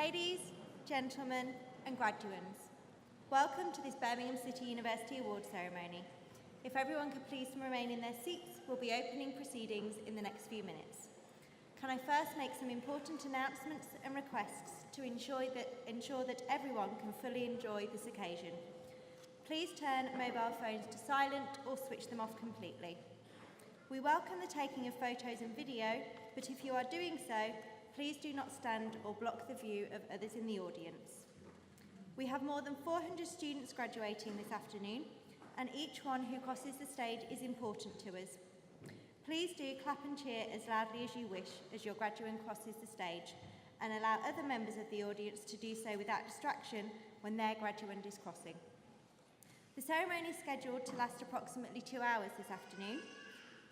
Ladies, gentlemen and graduates, welcome to this Birmingham City University Award ceremony. If everyone could please remain in their seats, we'll be opening proceedings in the next few minutes. Can I first make some important announcements and requests to ensure that everyone can fully enjoy this occasion. Please turn mobile phones to silent or switch them off completely. We welcome the taking of photos and video, but if you are doing so, please do not stand or block the view of others in the audience. We have more than 400 students graduating this afternoon, and each one who crosses the stage is important to us. Please do clap and cheer as loudly as you wish as your graduate crosses the stage, and allow other members of the audience to do so without distraction when their graduate is crossing. The ceremony is scheduled to last approximately 2 hours this afternoon.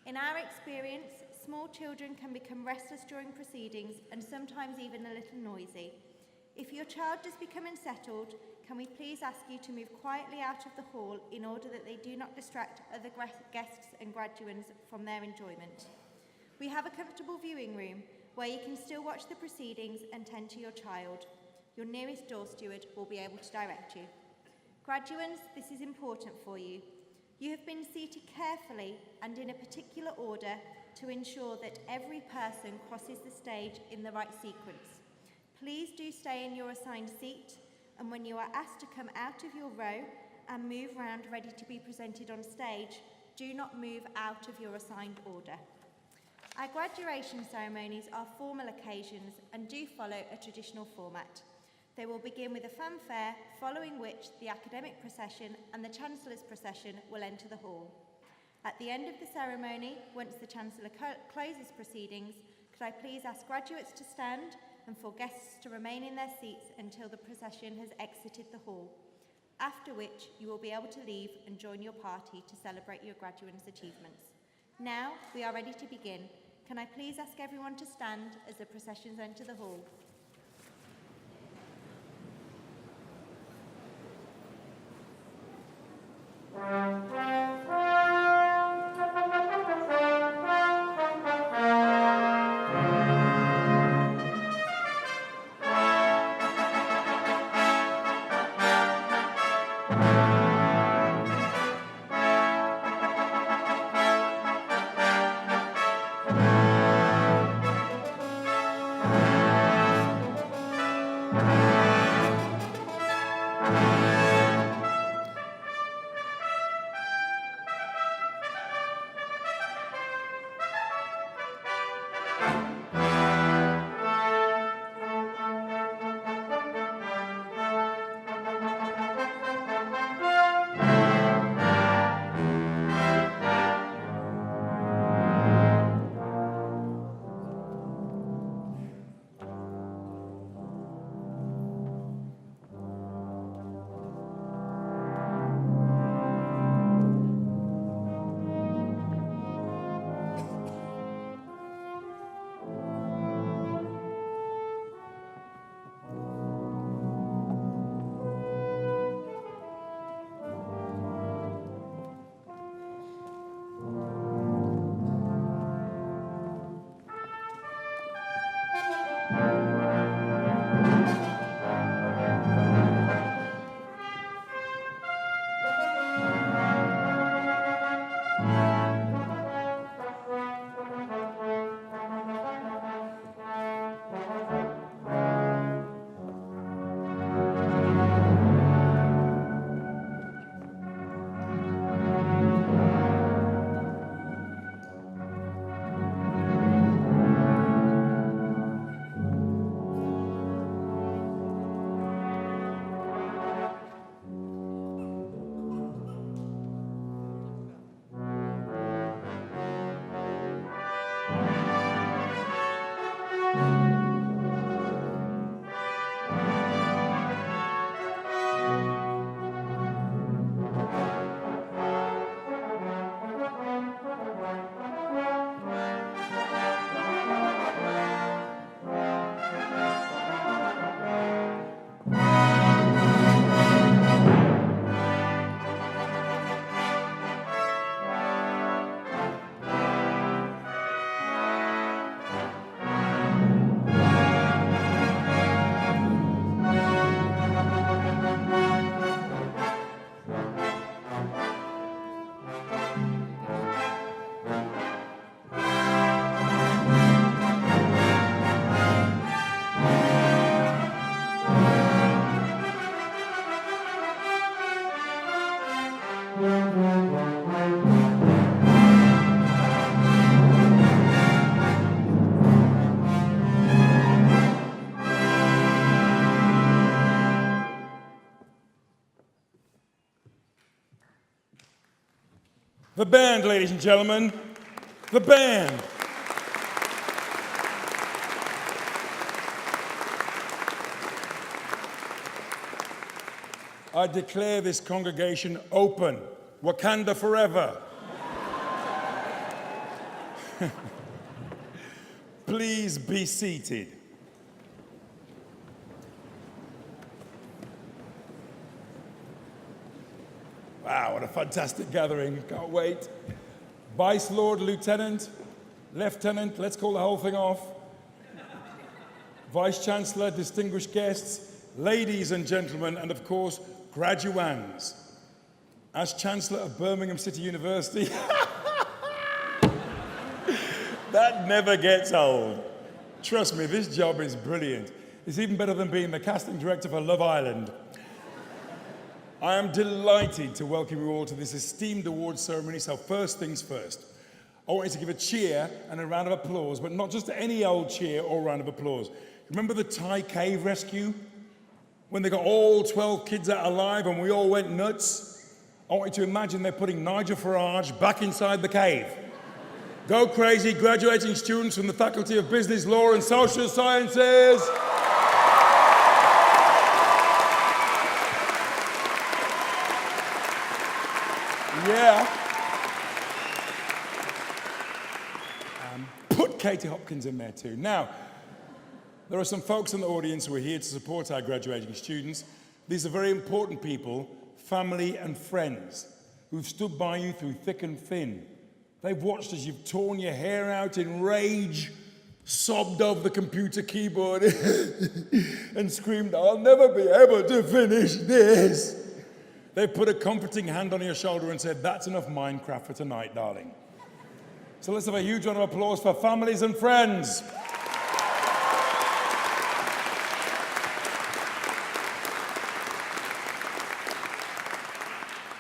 In our experience, small children can become restless during proceedings and sometimes even a little noisy. If your child does become unsettled, can we please ask you to move quietly out of the hall in order that they do not distract other guests and graduates from their enjoyment. We have a comfortable viewing room where you can still watch the proceedings and tend to your child. Your nearest door steward will be able to direct you. Graduates, this is important for you. You have been seated carefully and in a particular order to ensure that every person crosses the stage in the right sequence. Please do stay in your assigned seat, and when you are asked to come out of your row and move round ready to be presented on stage, do not move out of your assigned order. Our graduation ceremonies are formal occasions and do follow a traditional format. They will begin with a fanfare, following which the academic procession and the Chancellor's procession will enter the hall. At the end of the ceremony, once the Chancellor closes proceedings, could I please ask graduates to stand and for guests to remain in their seats until the procession has exited the hall, after which you will be able to leave and join your party to celebrate your graduates' achievements. Now we are ready to begin. Can I please ask everyone to stand as the processions enter the hall? The band, ladies and gentlemen. The band. I declare this congregation open. Wakanda forever. Please be seated. Wow, what a fantastic gathering. Can't wait. Vice Lord, Lieutenant, Lieutenant, let's call the whole thing off. Vice Chancellor, distinguished guests, ladies and gentlemen, and of course, graduands. As Chancellor of Birmingham City University, that never gets old. Trust me, this job is brilliant. It's even better than being the casting director for Love Island. I am delighted to welcome you all to this esteemed awards ceremony. So first things first, I want you to give a cheer and a round of applause, but not just any old cheer or round of applause. Remember the Thai cave rescue? When they got all 12 kids out alive and we all went nuts? I want you to imagine they're putting Nigel Farage back inside the cave. Go crazy, graduating students from the Faculty of Business, Law and Social Sciences. Yeah. Put Katie Hopkins in there too. Now, there are some folks in the audience who are here to support our graduating students. These are very important people, family and friends, who've stood by you through thick and thin. They've watched as you've torn your hair out in rage, sobbed over the computer keyboard, and screamed, "I'll never be able to finish this." They've put a comforting hand on your shoulder and said, "That's enough Minecraft for tonight, darling." So let's have a huge round of applause for families and friends.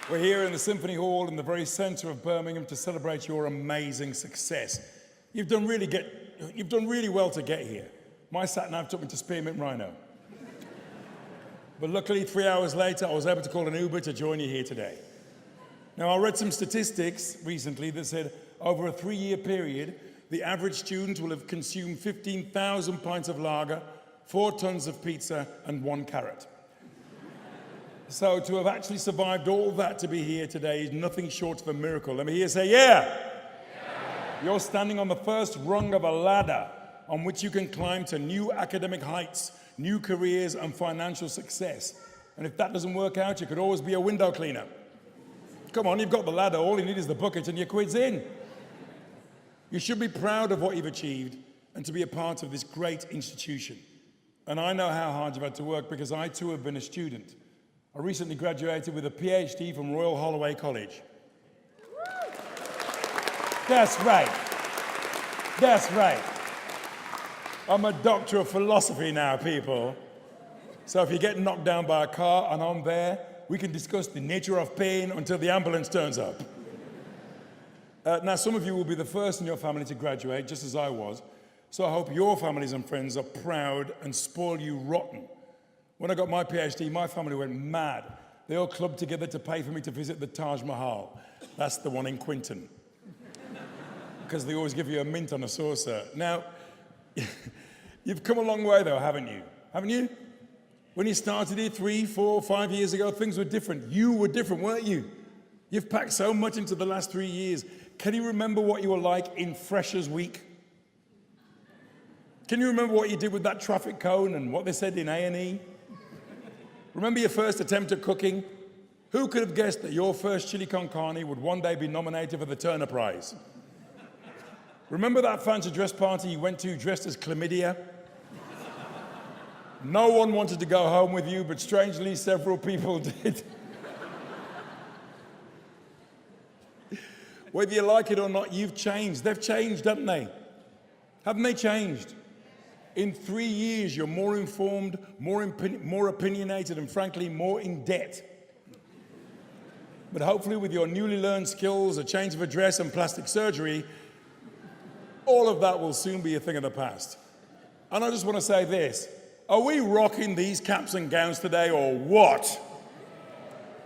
We're here in the Symphony Hall in the very center of Birmingham to celebrate your amazing success. You've done really well to get here. My sat-nav took me to Spearmint Rhino. But luckily, 3 hours later, I was able to call an Uber to join you here today. Now, I read some statistics recently that said over a 3-year period, the average student will have consumed 15,000 pints of lager, 4 tons of pizza, and 1 carrot. So to have actually survived all that to be here today is nothing short of a miracle. Let me hear you say, yeah. You're standing on the first rung of a ladder on which you can climb to new academic heights, new careers, and financial success. And if that doesn't work out, you could always be a window cleaner. Come on, you've got the ladder. All you need is the bucket and your quid's in. You should be proud of what you've achieved and to be a part of this great institution. And I know how hard you've had to work because I too have been a student. I recently graduated with a PhD from Royal Holloway College. That's right. That's right. I'm a doctor of philosophy now, people. So if you get knocked down by a car and I'm there, we can discuss the nature of pain until the ambulance turns up. Now, some of you will be the first in your family to graduate, just as I was. So I hope your families and friends are proud and spoil you rotten. When I got my PhD, my family went mad. They all clubbed together to pay for me to visit the Taj Mahal. That's the one in Quinton. Because they always give you a mint on a saucer. Now, you've come a long way though, haven't you? Haven't you? When you started here 3, 4, 5 years ago, things were different. You were different, weren't you? You've packed so much into the last 3 years. Can you remember what you were like in Freshers Week? Can you remember what you did with that traffic cone and what they said in A&E? Remember your first attempt at cooking? Who could have guessed that your first chili con carne would one day be nominated for the Turner Prize? Remember that fancy dress party you went to dressed as chlamydia? No one wanted to go home with you, but strangely several people did. Whether you like it or not, you've changed. They've changed, haven't they? Haven't they changed? In 3 years, you're more informed, more opinionated, and frankly, more in debt. But hopefully with your newly learned skills, a change of address, and plastic surgery, all of that will soon be a thing of the past. And I just want to say this. Are we rocking these caps and gowns today, or what?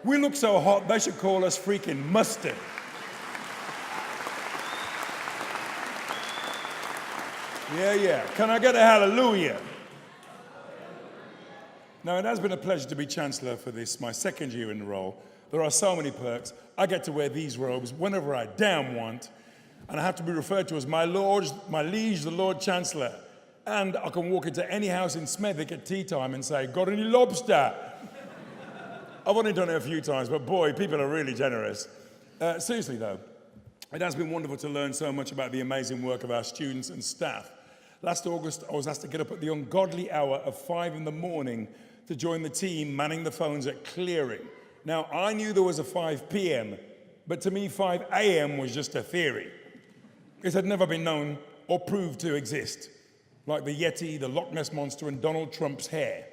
We look so hot, they should call us freaking mustard. Yeah. Can I get a hallelujah? Now, it has been a pleasure to be Chancellor for this, my second year in the role. There are so many perks. I get to wear these robes whenever I damn want, and I have to be referred to as my liege, the Lord Chancellor. And I can walk into any house in Smethwick at tea time and say, got any lobster? I've only done it a few times, but boy, people are really generous. Seriously though, it has been wonderful to learn so much about the amazing work of our students and staff. Last August, I was asked to get up at the ungodly hour of 5 in the morning to join the team manning the phones at clearing. Now, I knew there was a 5 p.m., but to me, 5 a.m. was just a theory. It had never been known or proved to exist, like the Yeti, the Loch Ness Monster, and Donald Trump's hair.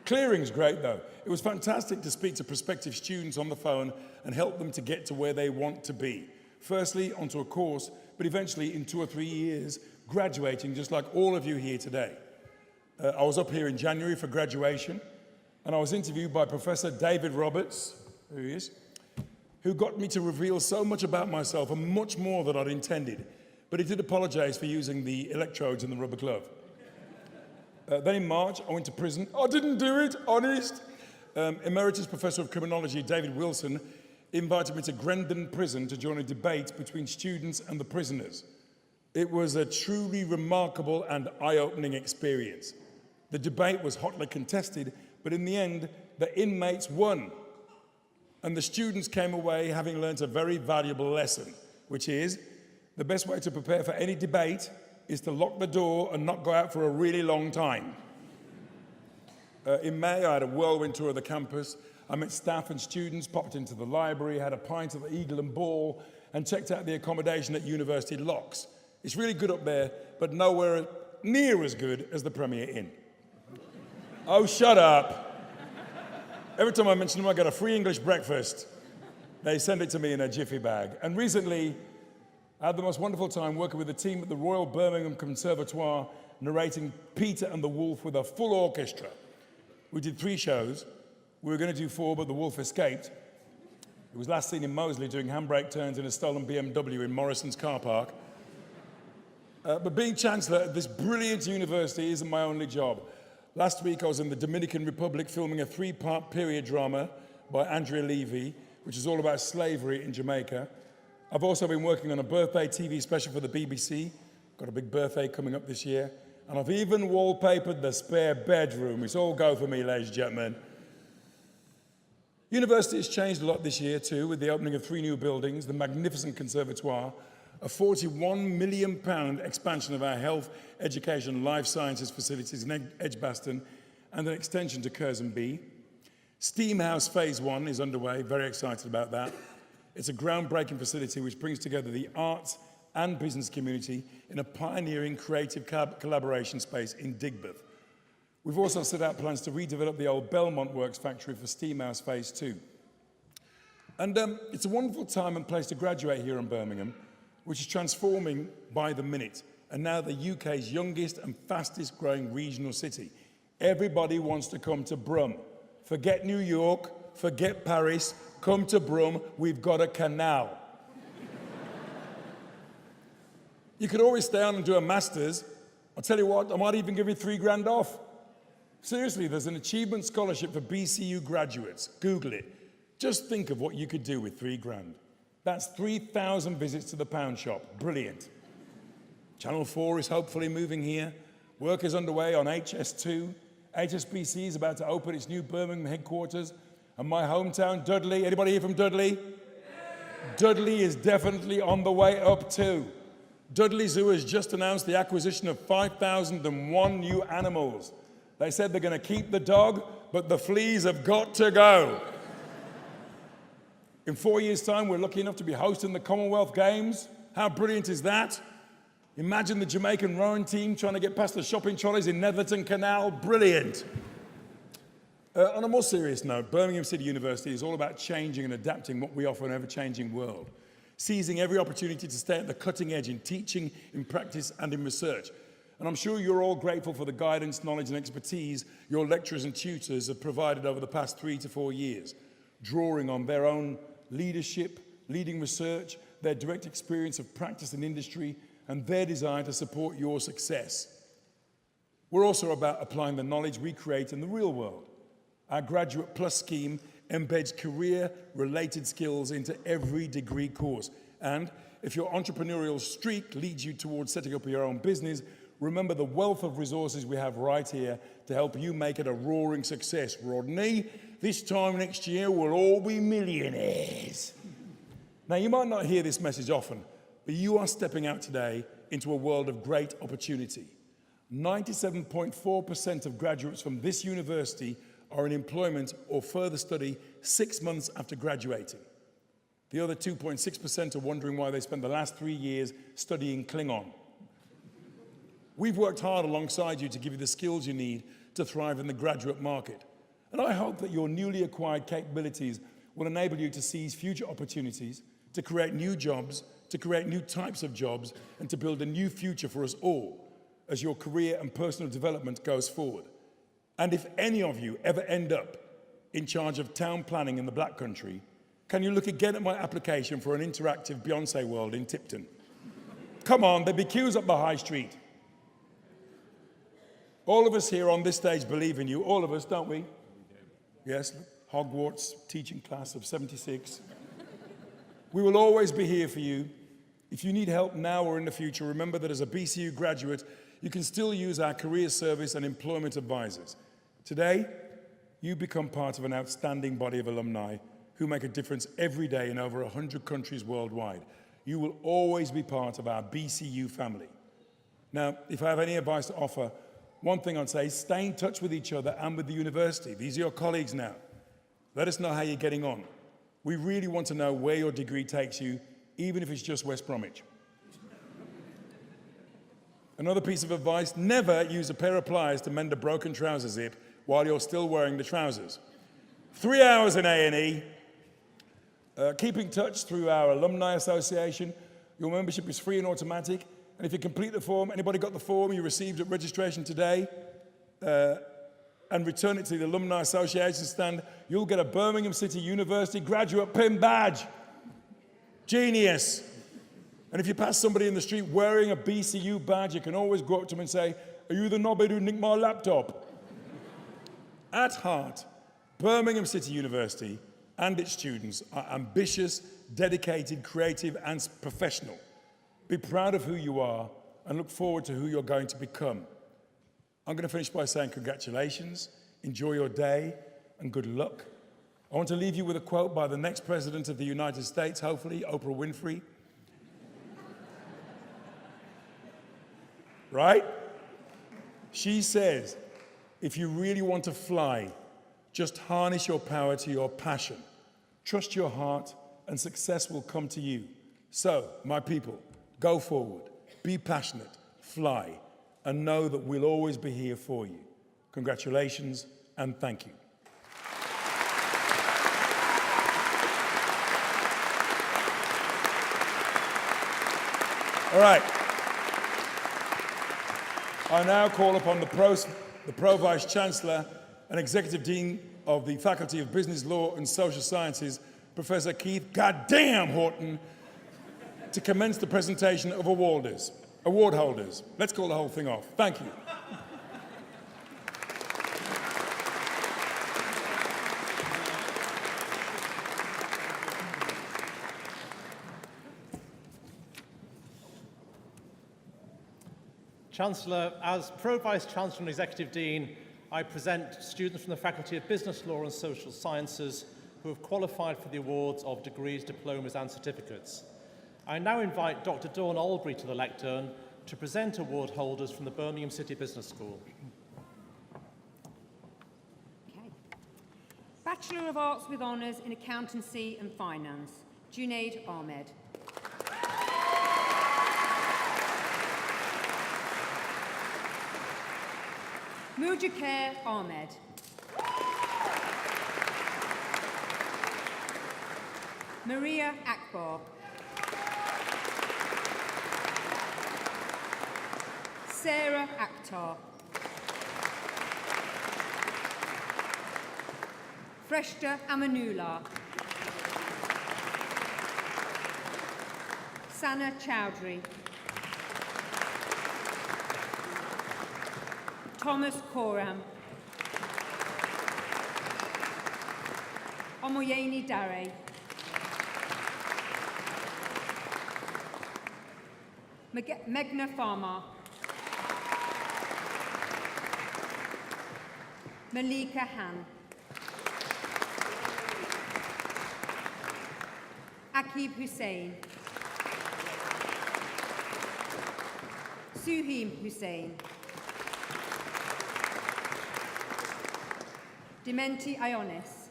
Clearing's great, though. It was fantastic to speak to prospective students on the phone and help them to get to where they want to be. Firstly, onto a course, but eventually, in 2 or 3 years, graduating just like all of you here today. I was up here in January for graduation, and I was interviewed by Professor David Roberts, who he is, who got me to reveal so much about myself and much more than I'd intended. But he did apologize for using the electrodes in the rubber glove. Then in March, I went to prison. I didn't do it, honest. Emeritus Professor of Criminology, David Wilson, invited me to Grendon Prison to join a debate between students and the prisoners. It was a truly remarkable and eye-opening experience. The debate was hotly contested, but in the end, the inmates won. And the students came away having learnt a very valuable lesson, which is the best way to prepare for any debate is to lock the door and not go out for a really long time. In May, I had a whirlwind tour of the campus. I met staff and students, popped into the library, had a pint at the Eagle and Ball, and checked out the accommodation at University Locks. It's really good up there, but nowhere near as good as the Premier Inn. Oh, shut up. Every time I mention them, I get a free English breakfast. They send it to me in a jiffy bag. And recently, I had the most wonderful time working with the team at the Royal Birmingham Conservatoire, narrating Peter and the Wolf with a full orchestra. We did 3 shows. We were going to do 4, but the wolf escaped. It was last seen in Moseley doing handbrake turns in a stolen BMW in Morrison's car park. But being Chancellor at this brilliant university isn't my only job. Last week, I was in the Dominican Republic filming a 3-part period drama by Andrea Levy, which is all about slavery in Jamaica. I've also been working on a birthday TV special for the BBC. Got a big birthday coming up this year. And I've even wallpapered the spare bedroom. It's all go for me, ladies and gentlemen. University has changed a lot this year too, with the opening of 3 new buildings, the magnificent Conservatoire, a £41 million expansion of our health, education, life sciences facilities in Edgbaston, and an extension to Curzon B. Steam House Phase 1 is underway, very excited about that. It's a groundbreaking facility which brings together the arts and business community in a pioneering creative collaboration space in Digbeth. We've also set out plans to redevelop the old Belmont Works factory for Steam House Phase 2. And it's a wonderful time and place to graduate here in Birmingham, which is transforming by the minute, and now the UK's youngest and fastest growing regional city. Everybody wants to come to Brum. Forget New York, forget Paris, come to Brum, we've got a canal. You could always stay on and do a master's. I'll tell you what, I might even give you $3,000 off. Seriously, there's an achievement scholarship for BCU graduates. Google it. Just think of what you could do with $3,000. That's 3,000 visits to the pound shop. Brilliant. Channel 4 is hopefully moving here. Work is underway on HS2. HSBC is about to open its new Birmingham headquarters. And my hometown, Dudley. Anybody here from Dudley? Yeah. Dudley is definitely on the way up too. Dudley Zoo has just announced the acquisition of 5,001 new animals. They said they're going to keep the dog, but the fleas have got to go. In 4 years' time, we're lucky enough to be hosting the Commonwealth Games. How brilliant is that? Imagine the Jamaican rowing team trying to get past the shopping trolleys in Netherton Canal. Brilliant. On a more serious note, Birmingham City University is all about changing and adapting what we offer in an ever-changing world, seizing every opportunity to stay at the cutting edge in teaching, in practice, and in research. And I'm sure you're all grateful for the guidance, knowledge, and expertise your lecturers and tutors have provided over the past 3 to 4 years, drawing on their own leadership, leading research, their direct experience of practice and industry, and they're designed to support your success. We're also about applying the knowledge we create in the real world. Our Graduate Plus scheme embeds career-related skills into every degree course. And if your entrepreneurial streak leads you towards setting up your own business, remember the wealth of resources we have right here to help you make it a roaring success. Rodney, this time next year, we'll all be millionaires. Now, you might not hear this message often, but you are stepping out today into a world of great opportunity. 97.4% of graduates from this university are in employment or further study 6 months after graduating. The other 2.6% are wondering why they spent the last 3 years studying Klingon. We've worked hard alongside you to give you the skills you need to thrive in the graduate market. And I hope that your newly acquired capabilities will enable you to seize future opportunities, to create new jobs, to create new types of jobs, and to build a new future for us all as your career and personal development goes forward. And if any of you ever end up in charge of town planning in the Black Country, can you look again at my application for an interactive Beyonce world in Tipton? Come on, there'd be queues up the high street. All of us here on this stage believe in you, all of us, don't we? Yes, Hogwarts teaching class of 76. We will always be here for you. If you need help now or in the future, remember that as a BCU graduate, you can still use our career service and employment advisors. Today, you become part of an outstanding body of alumni who make a difference every day in over 100 countries worldwide. You will always be part of our BCU family. Now, if I have any advice to offer, one thing I'd say is stay in touch with each other and with the university. These are your colleagues now. Let us know how you're getting on. We really want to know where your degree takes you, even if it's just West Bromwich. Another piece of advice, never use a pair of pliers to mend a broken trouser zip while you're still wearing the trousers. 3 hours in A&E. Keep in touch through our Alumni Association. Your membership is free and automatic. And if you complete the form, anybody got the form you received at registration today, and return it to the Alumni Association stand, you'll get a Birmingham City University graduate pin badge. Genius. And if you pass somebody in the street wearing a BCU badge, you can always go up to them and say, "Are you the knobhead who nicked my laptop?" At heart, Birmingham City University and its students are ambitious, dedicated, creative, and professional. Be proud of who you are and look forward to who you're going to become. I'm going to finish by saying congratulations, enjoy your day, and good luck. I want to leave you with a quote by the next President of the United States, hopefully, Oprah Winfrey. Right? She says, if you really want to fly, just harness your power to your passion. Trust your heart, and success will come to you. So, my people, go forward, be passionate, fly, and know that we'll always be here for you. Congratulations, and thank you. All right. I now call upon the Pro-Vice Chancellor and Executive Dean of the Faculty of Business Law and Social Sciences, Professor Keith Goddamn Horton, to commence the presentation of award holders. Let's call the whole thing off. Thank you. Chancellor, as Pro-Vice Chancellor and Executive Dean, I present students from the Faculty of Business Law and Social Sciences who have qualified for the awards of degrees, diplomas and certificates. I now invite Dr. Dawn Albury to the lectern to present award holders from the Birmingham City Business School. Okay. Bachelor of Arts with Honours in Accountancy and Finance, Junaid Ahmed. Mujahid Ahmed. Maria Akbar. Sarah Akhtar. Freshta Amanullah. Sana Chowdhury. Thomas Coram. Omoyeni Dare. Megna Farmer. Malika Han. Akib Hussain. Suheem Hussain. Dementi Ionis.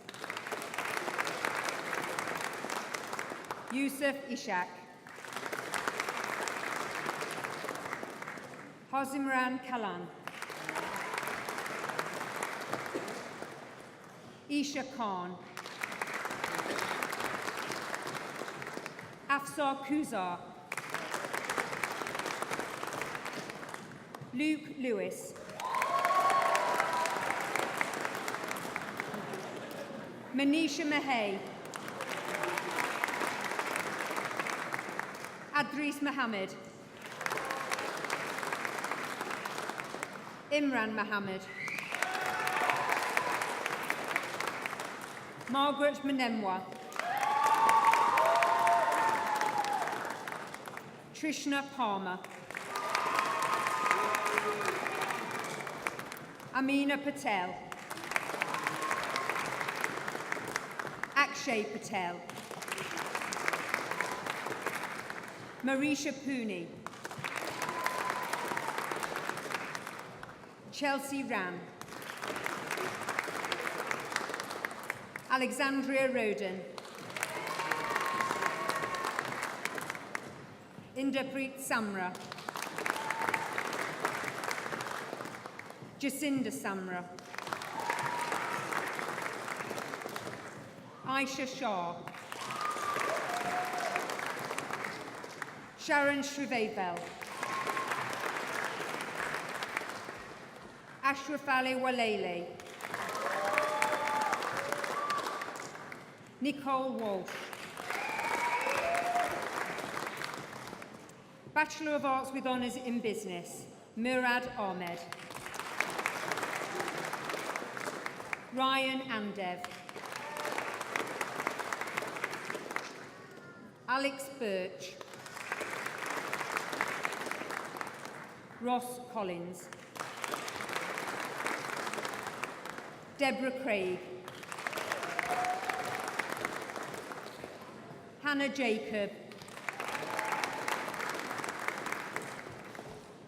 Yusuf Ishak. Hozimran Kalan. Isha Khan. Afsar Kuzar. Luke Lewis. Manisha Mahay. Adris Mohammed. Imran Mohammed. Margaret Menemwa. Trishna Palmer. Amina Patel. Akshay Patel. Marisha Pooney. Chelsea Ran. Alexandria Roden. Inderpreet Samra. Jacinda Samra. Aisha Shah. Sharon Shrivabel. Ashraf Ali Walele. Nicole Walsh. Bachelor of Arts with Honours in Business, Murad Ahmed. Ryan Andev. Alex Birch. Ross Collins. Deborah Craig. Hannah Jacob.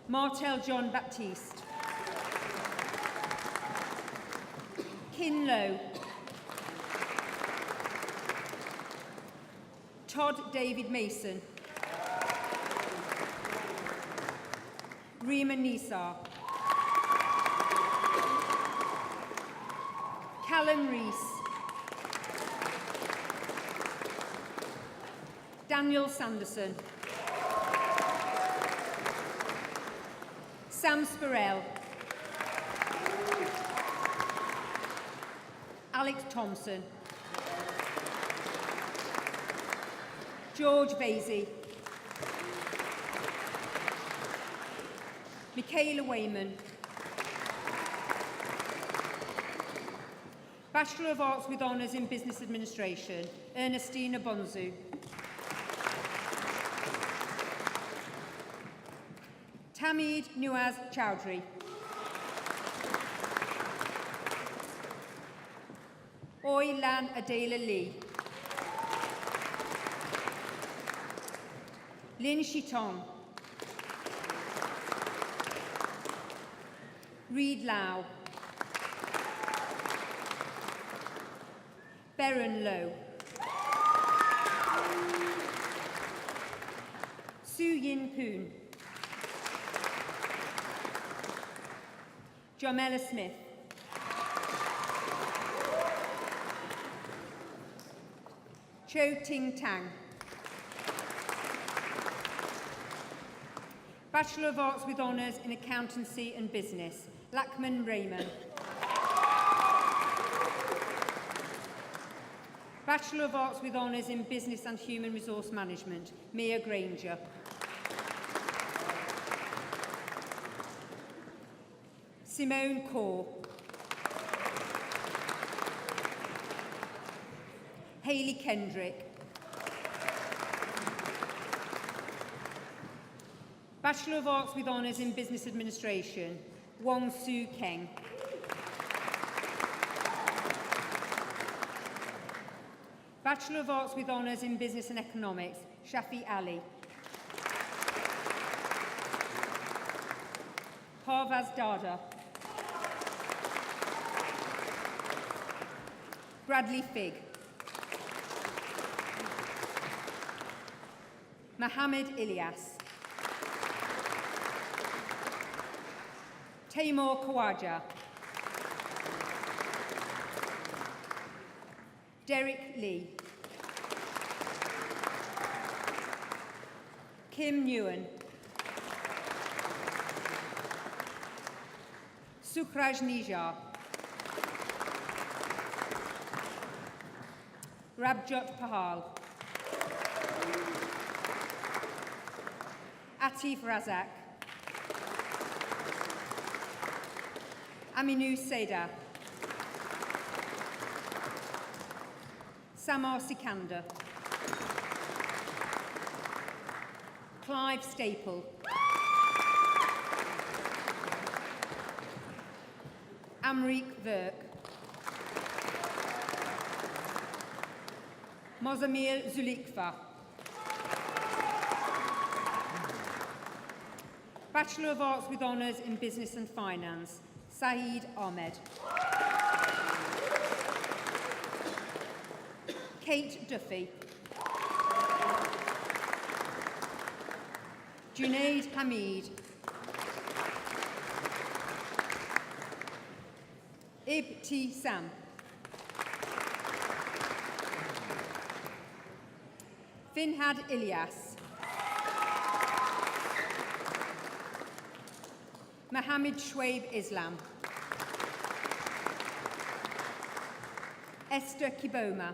Martel John Baptiste. Kin Lo. Todd David Mason. Rima Nisar. Callum Rees. Daniel Sanderson. Sam Spurrell. Alex Thompson. George Vasey. Michaela Wayman. Bachelor of Arts with Honours in Business Administration, Ernestina Bonzu. Tamid Nuaz Chowdhury. Oilan Adela Lee. Lin Shitong. Reed Lau. Beren Low. Su Yin Poon. Jamela Smith. Cho Ting Tang. Bachelor of Arts with Honours in Accountancy and Business, Lachman Raymond. Bachelor of Arts with Honours in Business and Human Resource Management, Mia Granger. Simone Kaur. Hayley Kendrick. Bachelor of Arts with Honours in Business Administration, Wong Soo Keng. Bachelor of Arts with Honours in Business and Economics, Shafi Ali. Parvaz Dada. Bradley Figg. Mohammed Ilyas. Taimur Khawaja. Derek Lee. Kim Nguyen. Sukraj Nijar. Rabjot Pahal. Atif Razak. Aminu Seda. Samar Sikandar. Clive Staple. Amrik Verk. Mozamil Zulikfa. Bachelor of Arts with Honours in Business and Finance, Saeed Ahmed. Kate Duffy. Junaid Hamid. Ibti Sam. Finhad Ilyas. Mohammed Shwaib Islam. Esther Kiboma.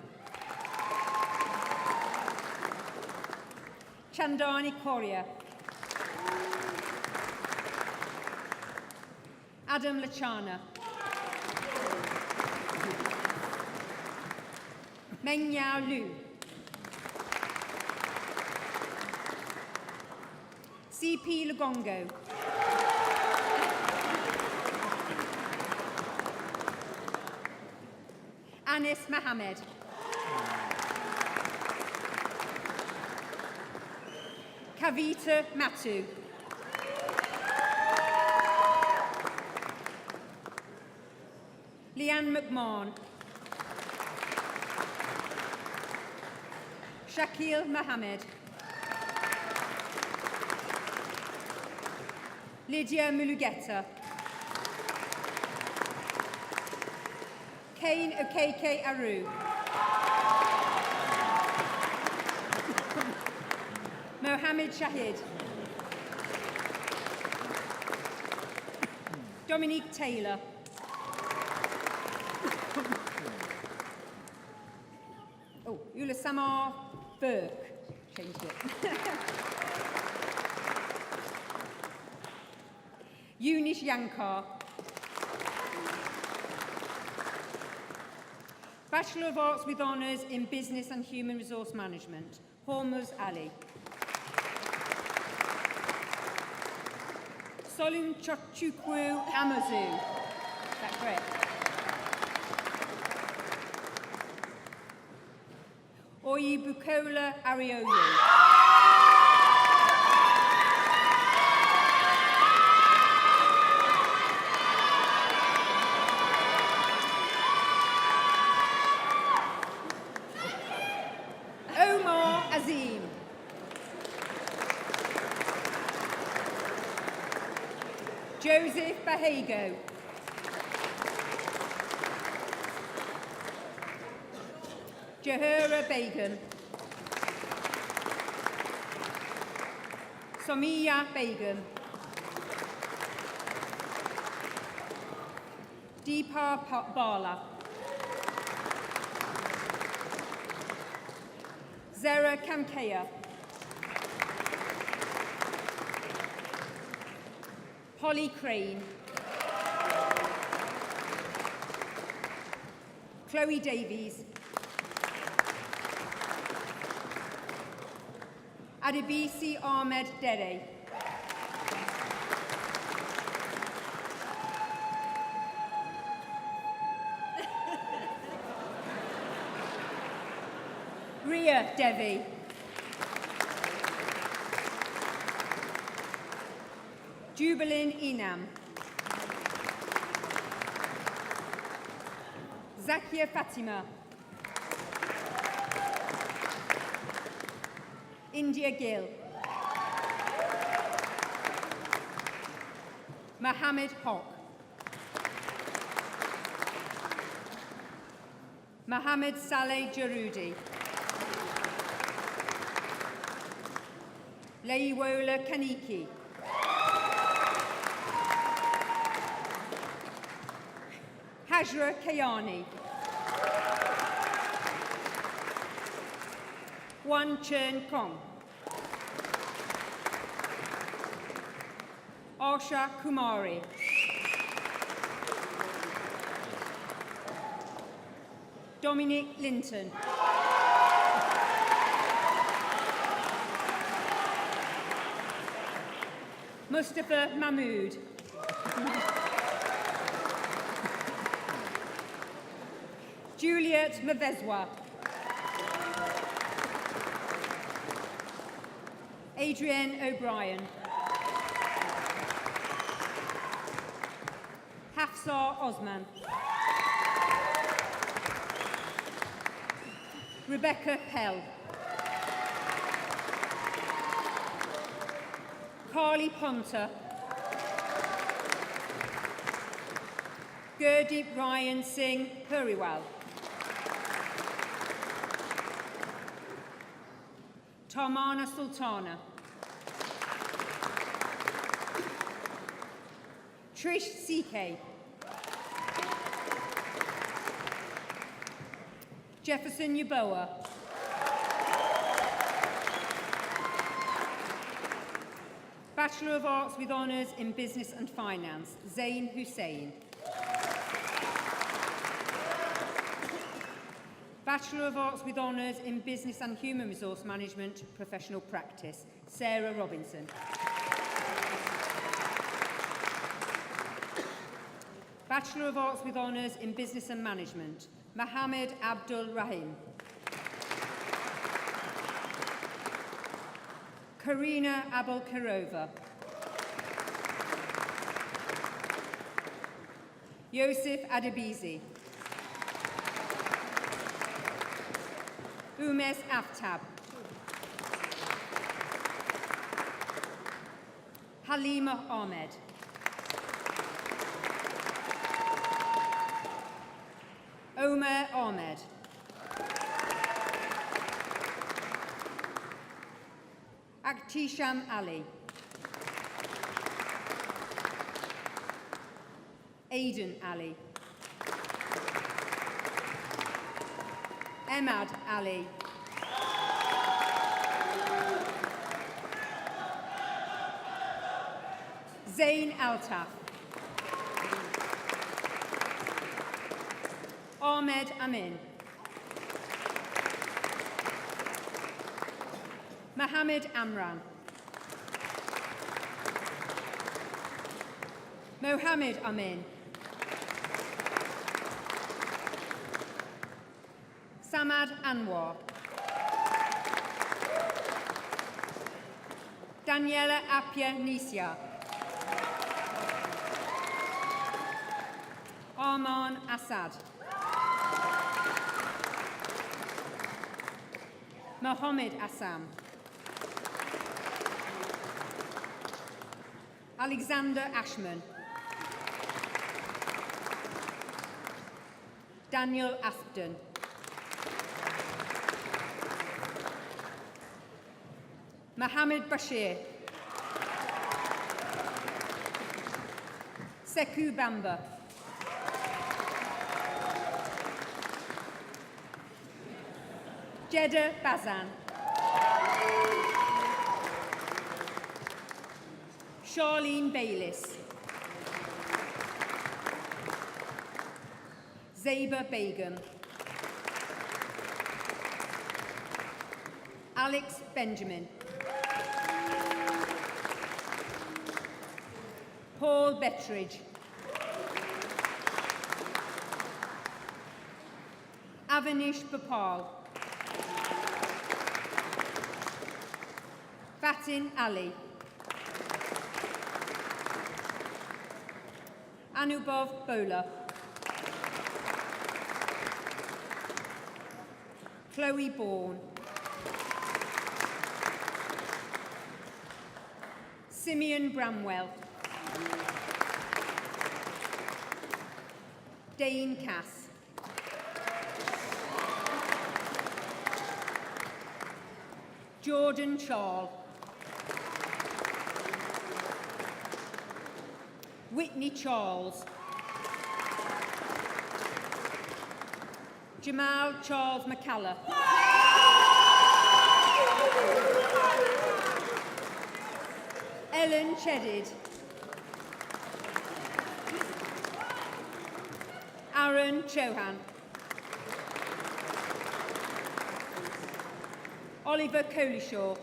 Chandani Korea. Adam Lachana. Meng Yao Lu. CP Lugongo. Anis Mohammed. Kavita Matu. Leanne McMahon. Shakil Mohammed. Lydia Mulugeta. Kane Okeke Aru. Mohammed Shahid. Dominique Taylor. Oh, Eula Samar Burke. Changed it. Eunice Yankar. Bachelor of Arts with Honours in Business and Human Resource Management, Hormuz Ali. Solum Chochukwu Amazu. Is that correct? Oyibukola Arioyo. Omar Azim. Joseph Bahego. Jahura Begum. Somiya Begum. Deepa Bala. Zara Kamkeya. Polly Crane. Chloe Davies, Adebisi Ahmed Dere, Ria Devi, Jubilin Inam, Zakia Fatima, India Gill, Mohammed Hock, Mohammed Saleh Jarudi, Leiwola Kaniki, Hajra Kayani, Wan Chern Kong, Asha Kumari, Dominic Linton, Mustafa Mahmood, Juliet Mavezwa, Adrienne O'Brien, Hafsar Osman, Rebecca Pell, Carly Ponter, Gurdeep Ryan Singh Puriwal, Tarmana Sultana, Trish CK, Jefferson Yaboa, Bachelor of Arts with Honours in Business and Finance, Zain Hussain. Bachelor of Arts with Honours in Business and Human Resource Management, Professional Practice, Sarah Robinson. Bachelor of Arts with Honours in Business and Management, Mohammed Abdul Rahim. Karina Abel-Kirova. Yosef Adebisi. Umes Aftab. Halima Ahmed. Omer Ahmed. Aktisham Ali. Aidan Ali. Emad Ali. Zain Altaf. Ahmed Amin. Mohammed Amran. Mohammed Amin. Samad Anwar. Daniela Apia Nisia. Arman Assad. Mohammed Assam. Alexander Ashman. Daniel Afton. Mohammed Bashir. Sekou Bamba. Jeddah Bazan. Charlene Bayliss. Zeba Begum. Alex Benjamin. Paul Bettridge. Avanish Bhopal. Fatin Ali. Anubhav Bola. Chloe Bourne. Simeon Bramwell. Dane Cass. Jordan Charles. Whitney Charles. Jamal Charles McCalla. Ellen Cheddid. Aaron Chohan. Oliver Colishaw.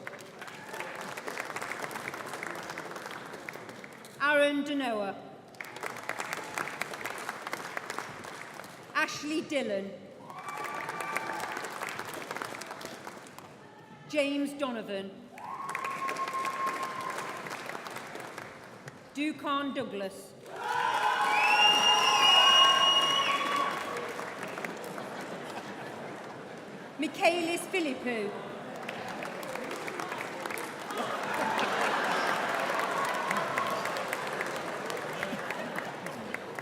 Aaron Denoa. Ashley Dillon. James Donovan. Dukan Douglas. Michaelis Philippou.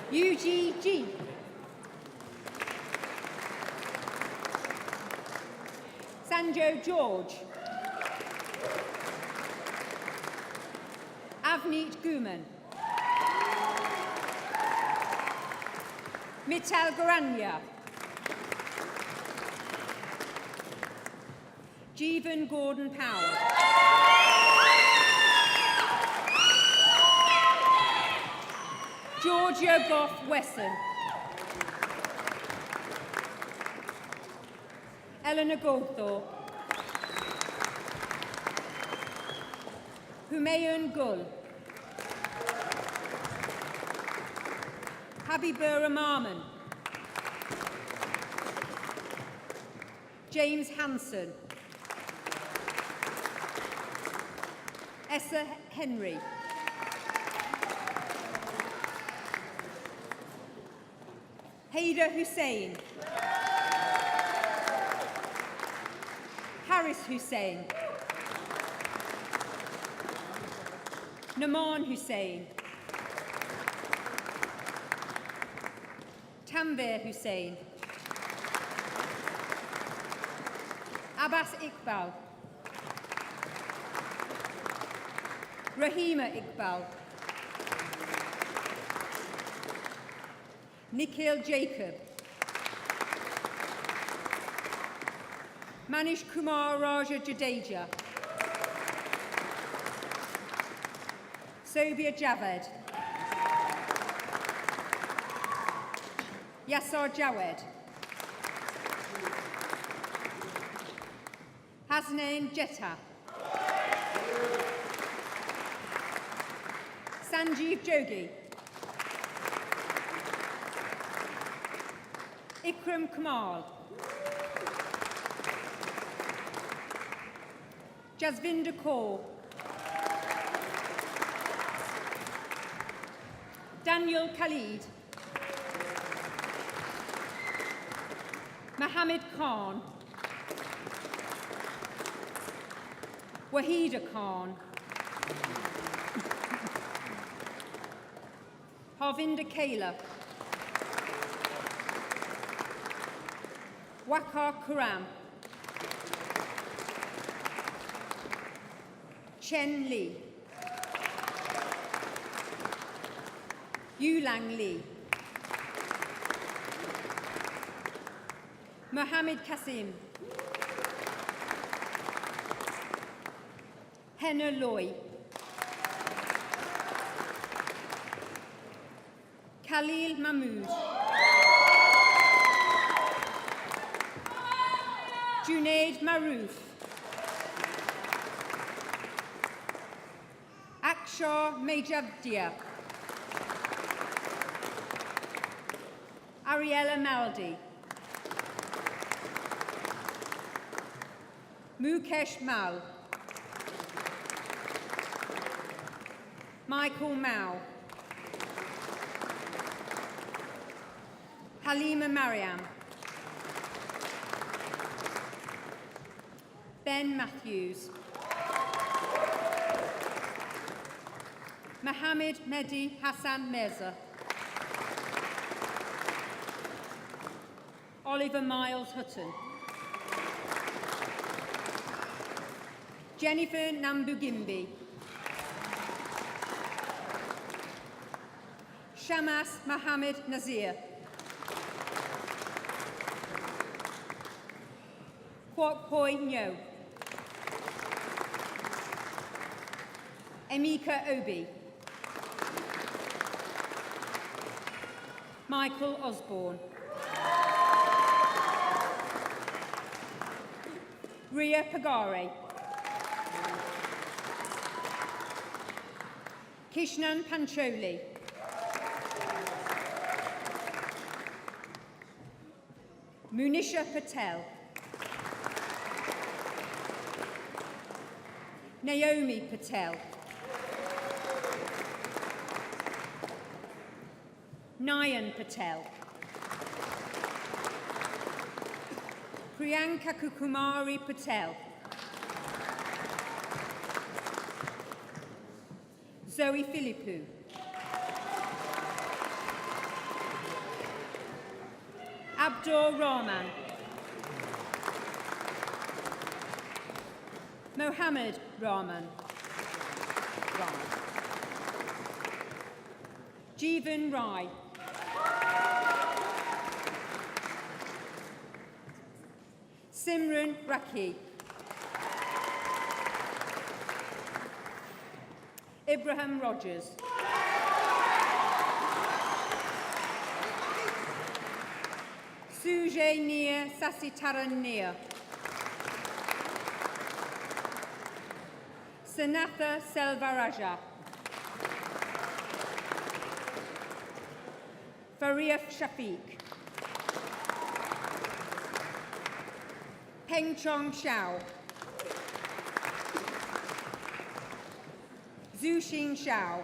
UGG. Sanjo George. Avneet Guman. Mital Garanya. Jeevan Gordon Powell. Giorgio Goff Wesson. Eleanor Goldthorpe. Humayun Gul. Habibur Rahman. James Hanson. Essa Henry. Haida Hussain. Harris Hussain. Naman Hussain. Tanvir Hussain. Abbas Iqbal. Rahima Iqbal. Nikhil Jacob. Manish Kumar Raja Jadeja. Sobia Javed. Yassar Jawed. Hasnain Jetta. Sanjeev Jogi. Ikram Kamal. Jasvinder Kaur. Daniel Khalid. Mohammed Khan. Wahida Khan. Harvinder Kaila. Wakar Kuram. Chen Li. Yulang Li. Mohammed Kasim. Henna Loy. Khalil Mahmood. Junaid Maroof. Ashar Majavdia. Ariella Maldi. Mukesh Mal. Michael Mao. Halima Mariam. Ben Matthews. Mohammed Mehdi Hassan Mirza. Oliver Miles Hutton. Jennifer Nambugimbi. Shamas Mohammed Nazir. Kwok Hoi Nyo. Emeka Obi. Michael Osborne. Ria Pagare. Kishnan Pancholi. Munisha Patel. Naomi Patel. Nayan Patel. Priyanka Kukumari Patel. Zoe Philippou. Abdur Rahman. Mohammed Rahman. Jeevan Rai. Simran Raki. Ibrahim Rogers. Sujay Nia Sasitaran Nia. Sanatha Selvaraja. Fariaf Shafiq. Peng Chong Xiao. Zhu Xing Xiao.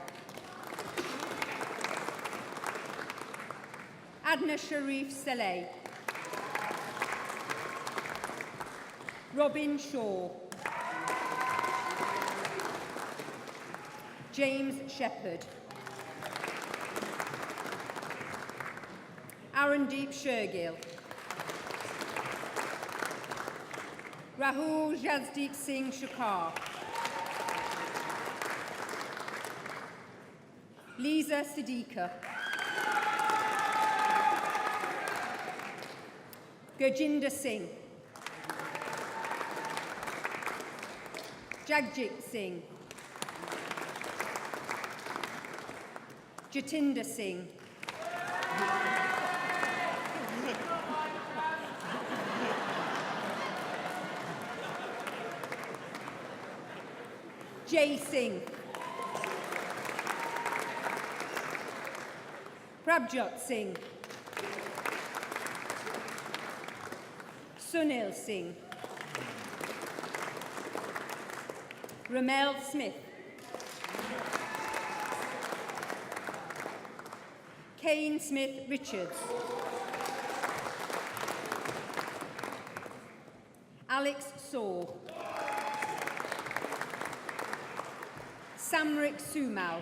Adna Sharif Saleh. Robin Shaw. James Shepherd. Arandeep Shergill. Rahul Jasdeep Singh Shakar. Lisa Siddiqa. Gurjinder Singh. Jagjit Singh. Jatinder Singh. Jay Singh. Prabjot Singh. Sunil Singh. Ramel Smith. Kane Smith Richards. Alex Saw. Samrik Sumal.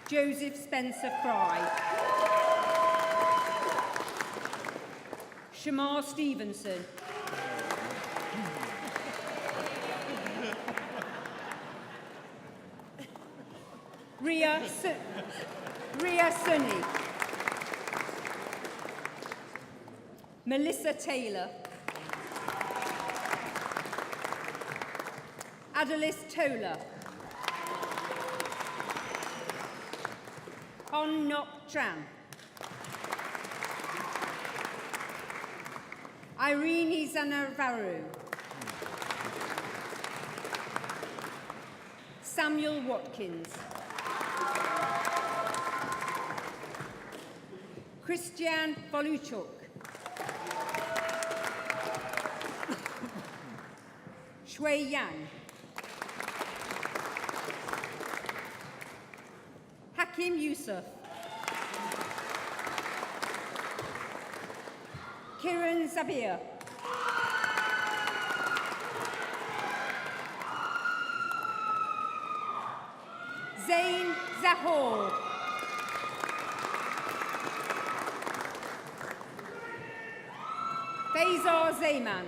Joseph Spencer Fry. Shamar Stevenson. Ria Sunny. Melissa Taylor. Adelis Tola. On Nok Tran. Irene Zanavaru. Samuel Watkins. Christian Voluchuk. Shui Yang. Hakim Yusuf. Kiran Zabir. Zain Zahor. Faisal Zayman.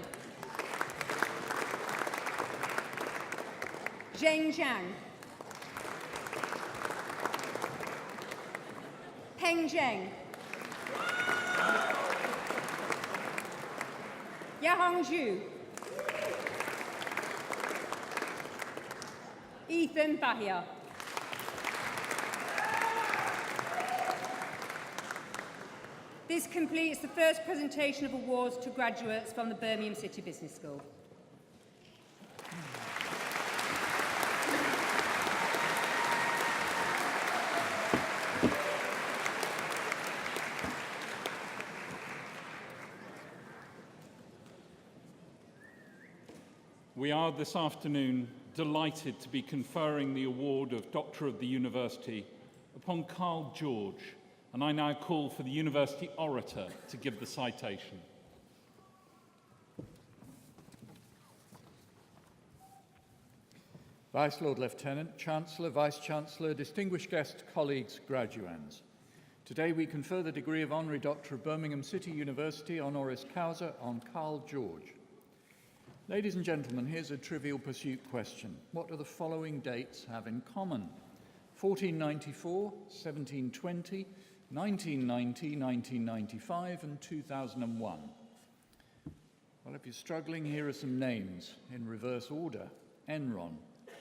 Zheng Zhang. Peng Zheng. Yahong Zhu. Ethan Bahia. This completes the first presentation of awards to graduates from the Birmingham City Business School. We are this afternoon delighted to be conferring the award of Doctor of the University upon Carl George, and I now call for the University Orator to give the citation. Vice Lord Lieutenant, Chancellor, Vice-Chancellor, distinguished guests, colleagues, graduands. Today we confer the degree of Honorary Doctor of Birmingham City University honoris causa on Carl George. Ladies and gentlemen, here's a trivial pursuit question. What do the following dates have in common? 1494, 1720, 1990, 1995 and 2001. Well, if you're struggling, here are some names in reverse order. Enron,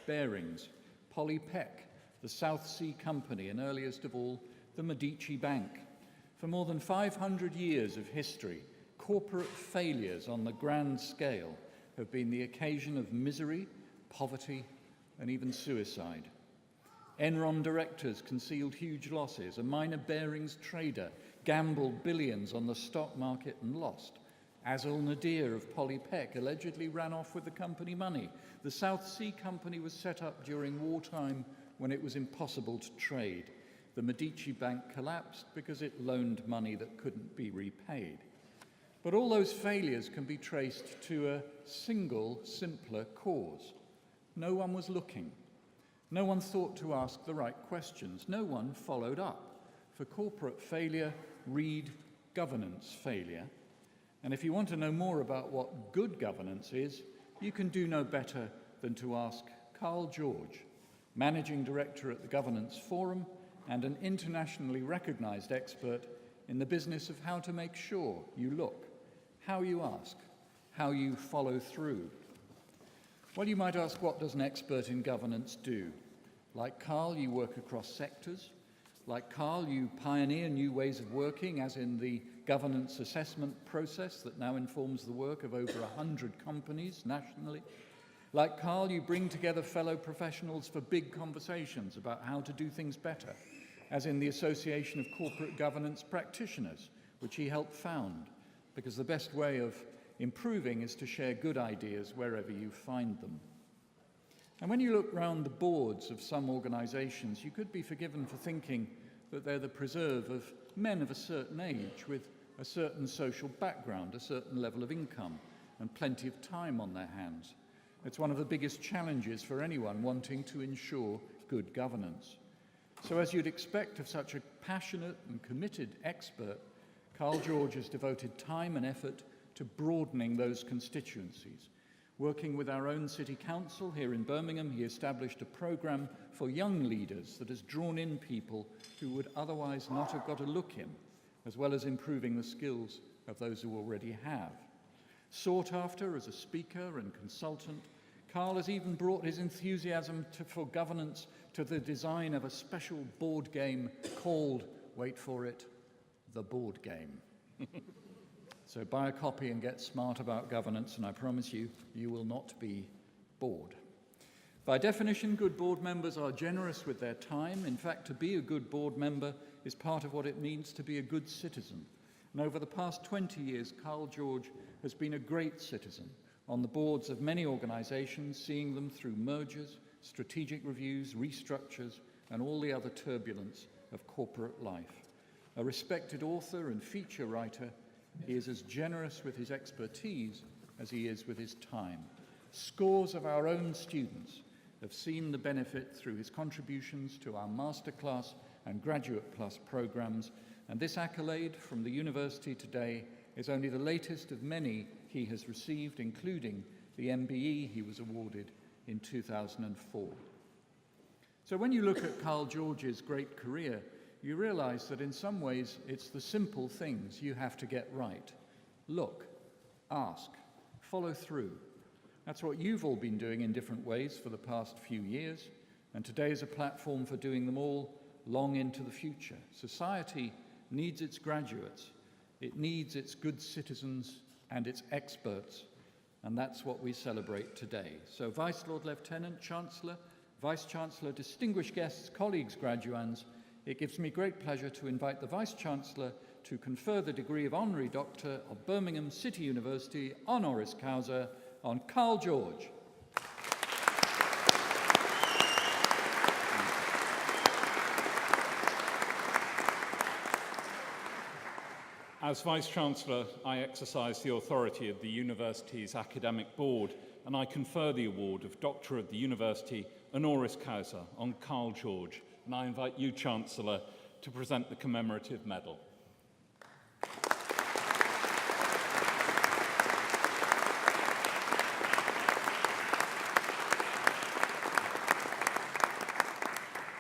Barings, Polly Peck, the South Sea Company, and earliest of all, the Medici Bank. For more than 500 years of history, corporate failures on the grand scale have been the occasion of misery, poverty, and even suicide. Enron directors concealed huge losses. A minor Barings trader gambled billions on the stock market and lost. Azul Nadir of Polly Peck allegedly ran off with the company money. The South Sea Company was set up during wartime when it was impossible to trade. The Medici Bank collapsed because it loaned money that couldn't be repaid. But all those failures can be traced to a single, simpler cause. No one was looking. No one thought to ask the right questions. No one followed up. For corporate failure, read governance failure. And if you want to know more about what good governance is, you can do no better than to ask Carl George, Managing Director at the Governance Forum and an internationally recognized expert in the business of how to make sure you look, how you ask, how you follow through. Well, you might ask, what does an expert in governance do? Like Carl, you work across sectors. Like Carl, you pioneer new ways of working, as in the governance assessment process that now informs the work of over 100 companies nationally. Like Carl, you bring together fellow professionals for big conversations about how to do things better, as in the Association of Corporate Governance Practitioners, which he helped found, because the best way of improving is to share good ideas wherever you find them. And when you look round the boards of some organisations, you could be forgiven for thinking that they're the preserve of men of a certain age with a certain social background, a certain level of income, and plenty of time on their hands. It's one of the biggest challenges for anyone wanting to ensure good governance. So as you'd expect of such a passionate and committed expert, Carl George has devoted time and effort to broadening those constituencies. Working with our own City Council here in Birmingham, he established a programme for young leaders that has drawn in people who would otherwise not have got a look in, as well as improving the skills of those who already have. Sought after as a speaker and consultant, Carl has even brought his enthusiasm for governance to the design of a special board game called, wait for it, The Board Game. So buy a copy and get smart about governance, and I promise you, you will not be bored. By definition, good board members are generous with their time. In fact, to be a good board member is part of what it means to be a good citizen. And over the past 20 years, Carl George has been a great citizen on the boards of many organisations, seeing them through mergers, strategic reviews, restructures, and all the other turbulence of corporate life. A respected author and feature writer, he is as generous with his expertise as he is with his time. Scores of our own students have seen the benefit through his contributions to our Masterclass and Graduate Plus programs, and this accolade from the university today is only the latest of many he has received, including the MBE he was awarded in 2004. So when you look at Carl George's great career, you realise that in some ways it's the simple things you have to get right. Look, ask, follow through. That's what you've all been doing in different ways for the past few years, and today is a platform for doing them all long into the future. Society needs its graduates, it needs its good citizens and its experts, and that's what we celebrate today. So Vice Lord Lieutenant, Chancellor, Vice-Chancellor, distinguished guests, colleagues, graduands, it gives me great pleasure to invite the Vice-Chancellor to confer the degree of Honorary Doctor of Birmingham City University honoris causa on Carl George. As Vice-Chancellor, I exercise the authority of the University's Academic Board, and I confer the award of Doctor of the University honoris causa on Carl George. And I invite you, Chancellor, to present the commemorative medal.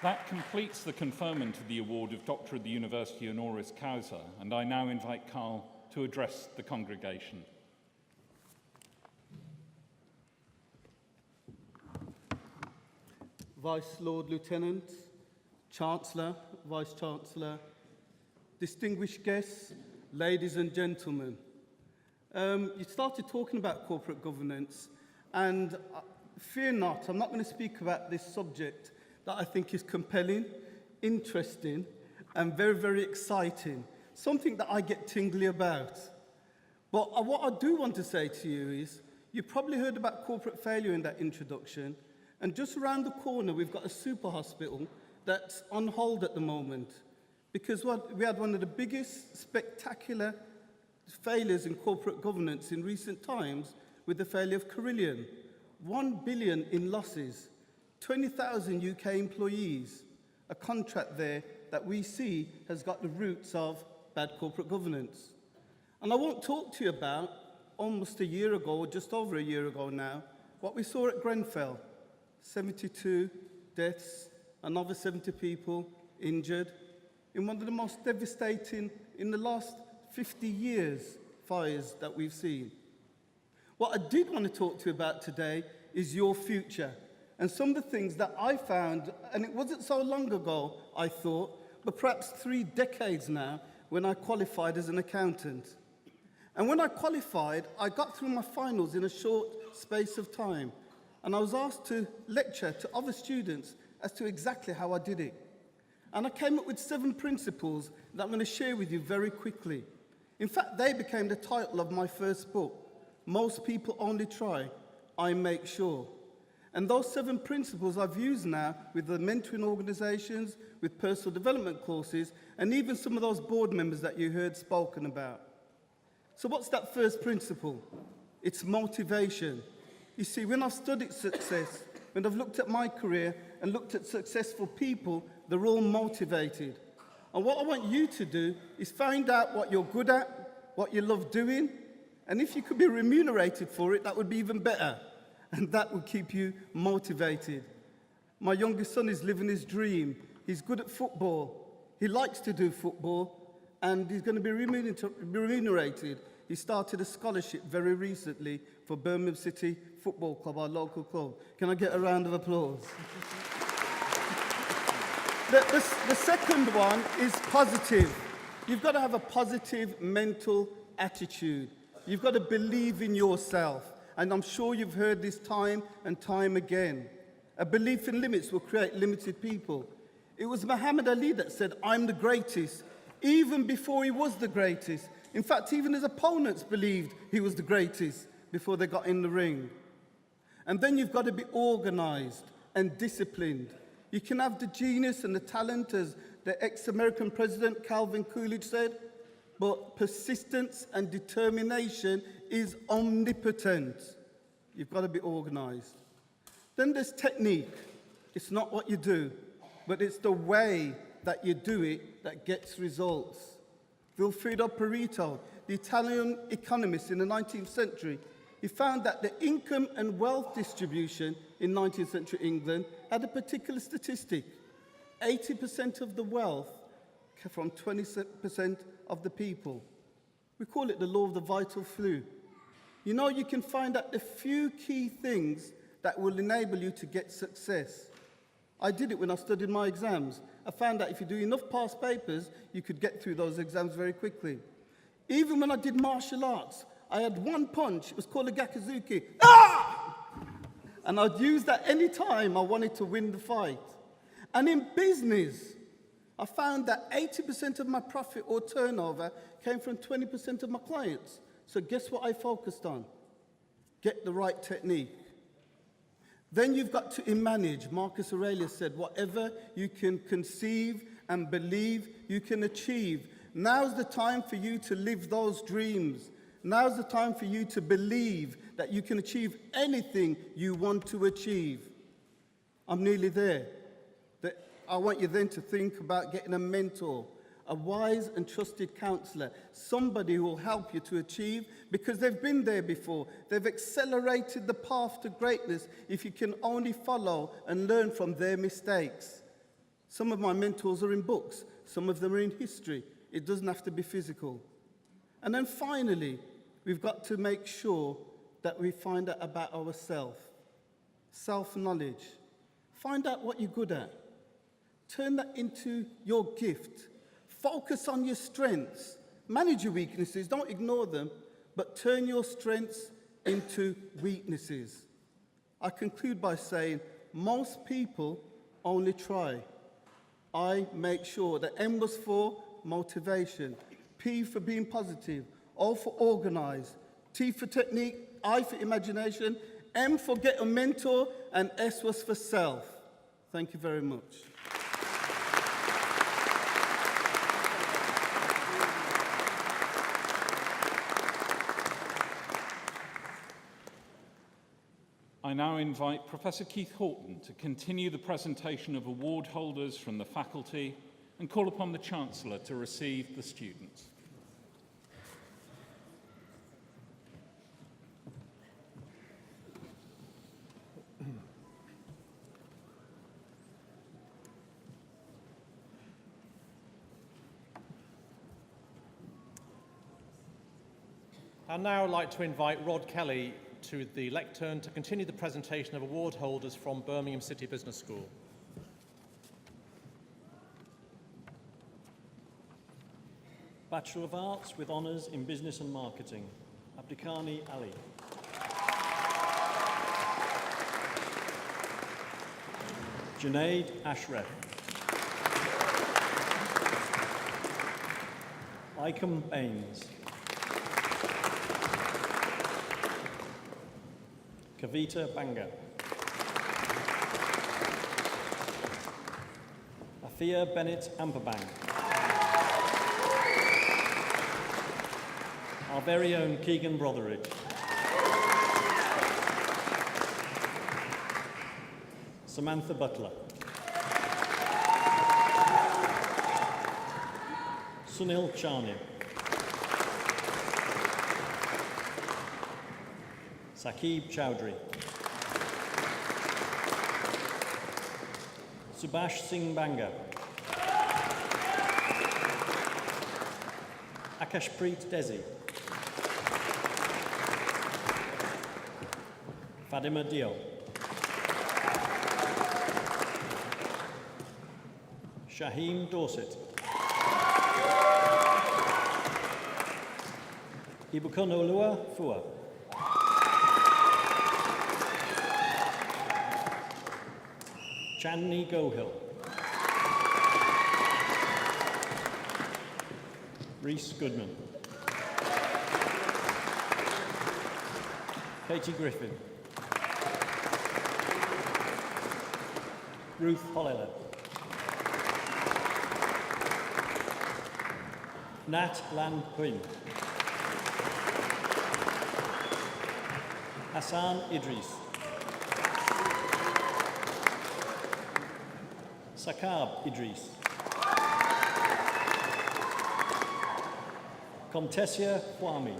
That completes the conferment of the award of Doctor of the University honoris causa, and I now invite Carl to address the congregation. Vice Lord Lieutenant, Chancellor, Vice-Chancellor, distinguished guests, ladies and gentlemen. You started talking about corporate governance, and fear not, I'm not going to speak about this subject that I think is compelling, interesting, and very, very exciting. Something that I get tingly about. But what I do want to say to you is, you probably heard about corporate failure in that introduction, and just around the corner we've got a super hospital that's on hold at the moment, because we had one of the biggest spectacular failures in corporate governance in recent times with the failure of Carillion. 1 billion in losses. 20,000 UK employees, a contract there that we see has got the roots of bad corporate governance. And I won't talk to you about almost a year ago, or just over a year ago now, what we saw at Grenfell. 72 deaths, another 70 people injured in one of the most devastating in the last 50 years fires that we've seen. What I did want to talk to you about today is your future. And some of the things that I found, and it wasn't so long ago, I thought, but perhaps 3 decades now, when I qualified as an accountant. And when I qualified, I got through my finals in a short space of time. And I was asked to lecture to other students as to exactly how I did it. And I came up with 7 principles that I'm going to share with you very quickly. In fact, they became the title of my first book, Most People Only Try, I Make Sure. And those 7 principles I've used now with the mentoring organizations, with personal development courses, and even some of those board members that you heard spoken about. So what's that first principle? It's motivation. You see, when I've studied success, when I've looked at my career and looked at successful people, they're all motivated. And what I want you to do is find out what you're good at, what you love doing, and if you could be remunerated for it, that would be even better. And that will keep you motivated. My youngest son is living his dream. He's good at football. He likes to do football, and he's going to be remunerated. He started a scholarship very recently for Birmingham City Football Club, our local club. Can I get a round of applause? The second one is positive. You've got to have a positive mental attitude. You've got to believe in yourself. And I'm sure you've heard this time and time again. A belief in limits will create limited people. It was Muhammad Ali that said, "I'm the greatest," even before he was the greatest. In fact, even his opponents believed he was the greatest before they got in the ring. And then you've got to be organized and disciplined. You can have the genius and the talent, as the ex-American president Calvin Coolidge said, but persistence and determination is omnipotent. You've got to be organized. Then there's technique. It's not what you do, but it's the way that you do it that gets results. Vilfredo Pareto, the Italian economist in the 19th century, he found that the income and wealth distribution in 19th century England had a particular statistic. 80% of the wealth came from 20% of the people. We call it the law of the vital few. You know, you can find out the few key things that will enable you to get success. I did it when I studied my exams. I found that if you do enough past papers, you could get through those exams very quickly. Even when I did martial arts, I had one punch. It was called a gakuzuki. Ah! And I'd use that any time I wanted to win the fight. And in business, I found that 80% of my profit or turnover came from 20% of my clients. So guess what I focused on? Get the right technique. Then you've got to manage. Marcus Aurelius said, whatever you can conceive and believe, you can achieve. Now's the time for you to live those dreams. Now's the time for you to believe that you can achieve anything you want to achieve. I'm nearly there. I want you then to think about getting a mentor, a wise and trusted counselor, somebody who will help you to achieve, because they've been there before. They've accelerated the path to greatness if you can only follow and learn from their mistakes. Some of my mentors are in books. Some of them are in history. It doesn't have to be physical. And then finally, we've got to make sure that we find out about ourselves. Self-knowledge. Find out what you're good at. Turn that into your gift. Focus on your strengths. Manage your weaknesses, don't ignore them, but turn your strengths into weaknesses. I conclude by saying most people only try. I make sure that M was for motivation, P for being positive, O for organized, T for technique, I for imagination, M for get a mentor, and S was for self. Thank you very much. I now invite Professor Keith Horton to continue the presentation of award holders from the faculty and call upon the Chancellor to receive the students. I'd now like to invite Rod Kelly to the lectern to continue the presentation of award holders from Birmingham City Business School. Bachelor of Arts with Honours in Business and Marketing, Abdikani Ali. Junaid Ashraf. Icam Baines. Kavita Banga. Afia Bennett Amperbang. Our very own Keegan Brotheridge. Samantha Butler. Sunil Charnia. Saqib Chowdhury. Subhash Singh Banga. Akashpreet Desi. Fadima Dio. Shaheem Dorset. Ibukonolua Fua. Chandni Gohill. Rhys Goodman. Katie Griffin. Ruth Hollella. Nat Lan Quinn. Hassan Idris. Sakab Idris. Comtessia Kwame.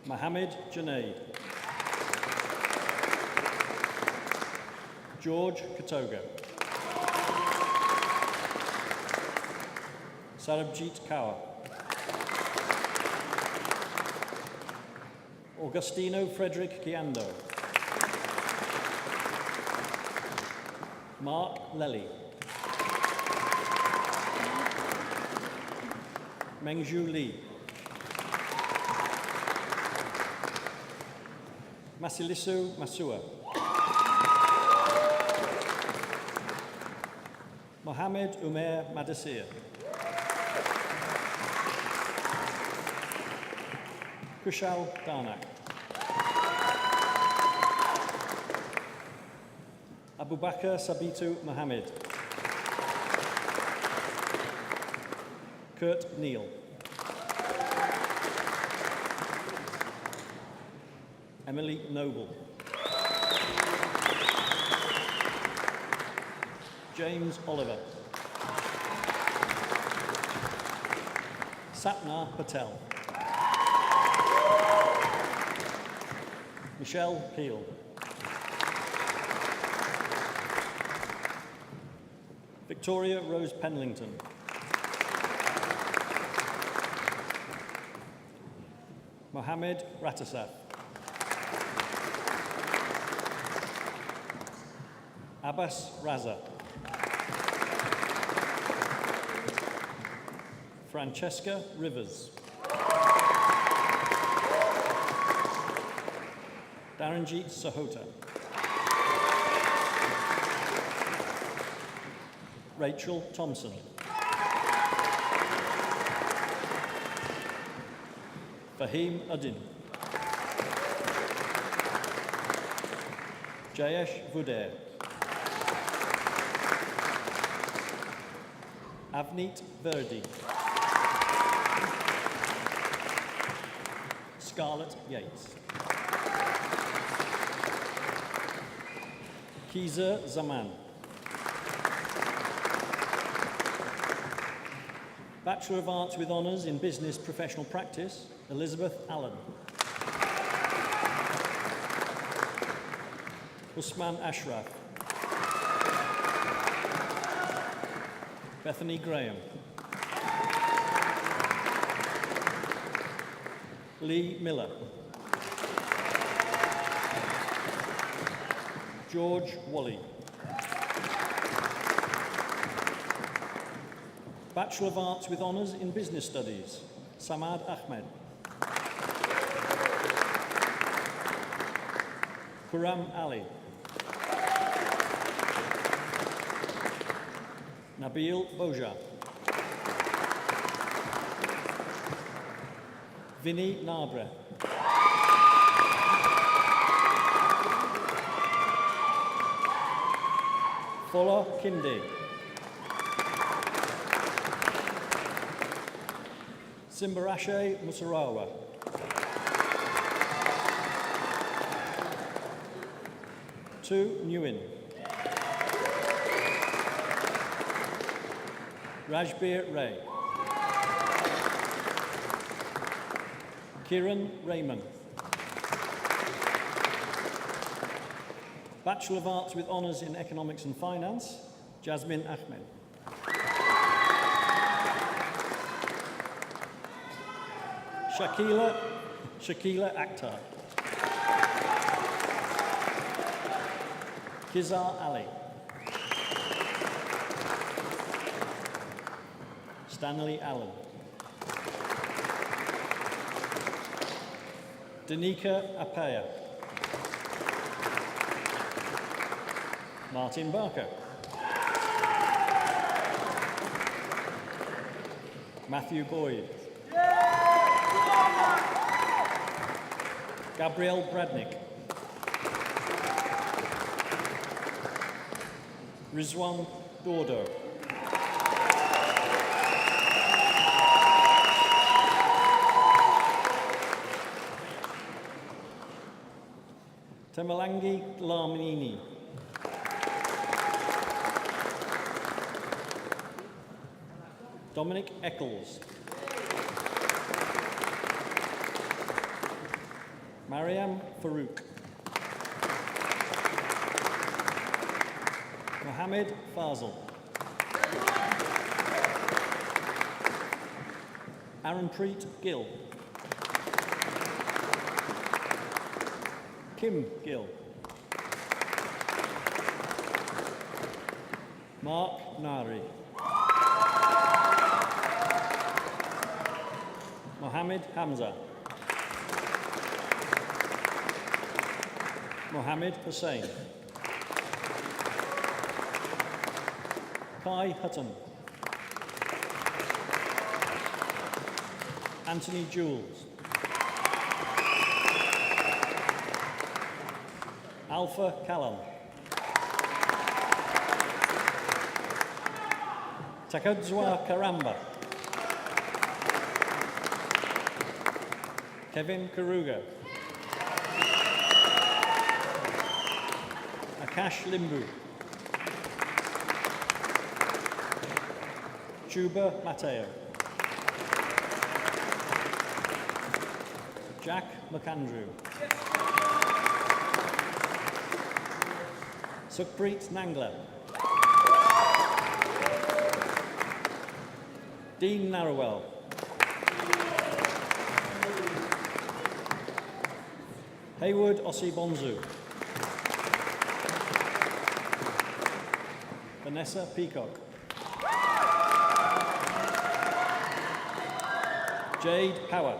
Mohammed Junaid. George Katoga. Sarabjit Kaur. Augustino Frederick Kiando. Mark Lely. Mengju Lee. Masilisu Masua. Mohammed Umair Madasir. Kushal Darnak. Abu Bakr Sabitu Mohammed. Kurt Neal. Emily Noble. James Oliver. Sapna Patel. Michelle Peel. Victoria Rose Penlington. Mohammed Ratasaf. Abbas Raza. Francesca Rivers. Daranjeet Sahota. Rachel Thompson. Fahim Uddin. Jayesh Vudair. Avneet Verdi. Scarlett Yates. Kiza Zaman. Bachelor of Arts with Honours in Business Professional Practice, Elizabeth Allen. Usman Ashraf. Bethany Graham. Lee Miller. George Wally. Bachelor of Arts with Honours in Business Studies, Samad Ahmed. Kuram Ali. Nabil Boja. Vinny Nabre. Fola Kinde. Simbarashe Musarawa. Tu Nguyen. Rajbir Ray. Kiran Raymond. Bachelor of Arts with Honours in Economics and Finance, Jasmine Ahmed. Shakila Akhtar. Kizar Ali. Stanley Allen. Danica Apaya. Martin Barker. Matthew Boyd. Gabrielle Bradnick. Rizwan Dordo. Temalangi Lamini. Dominic Eccles. Mariam Farouk. Mohammed Fazal. Aaronpreet Gill. Kim Gill. Mark Nari. Mohammed Hamza. Mohammed Hussain. Kai Hutton. Anthony Jules. Alpha Callan. Takadzwa Karamba. Kevin Karuga. Akash Limbu. Chuba Mateo. Jack McAndrew. Sukhpreet Nangla. Dean Narrowell. Haywood Osibonzu. Vanessa Peacock. Jade Power.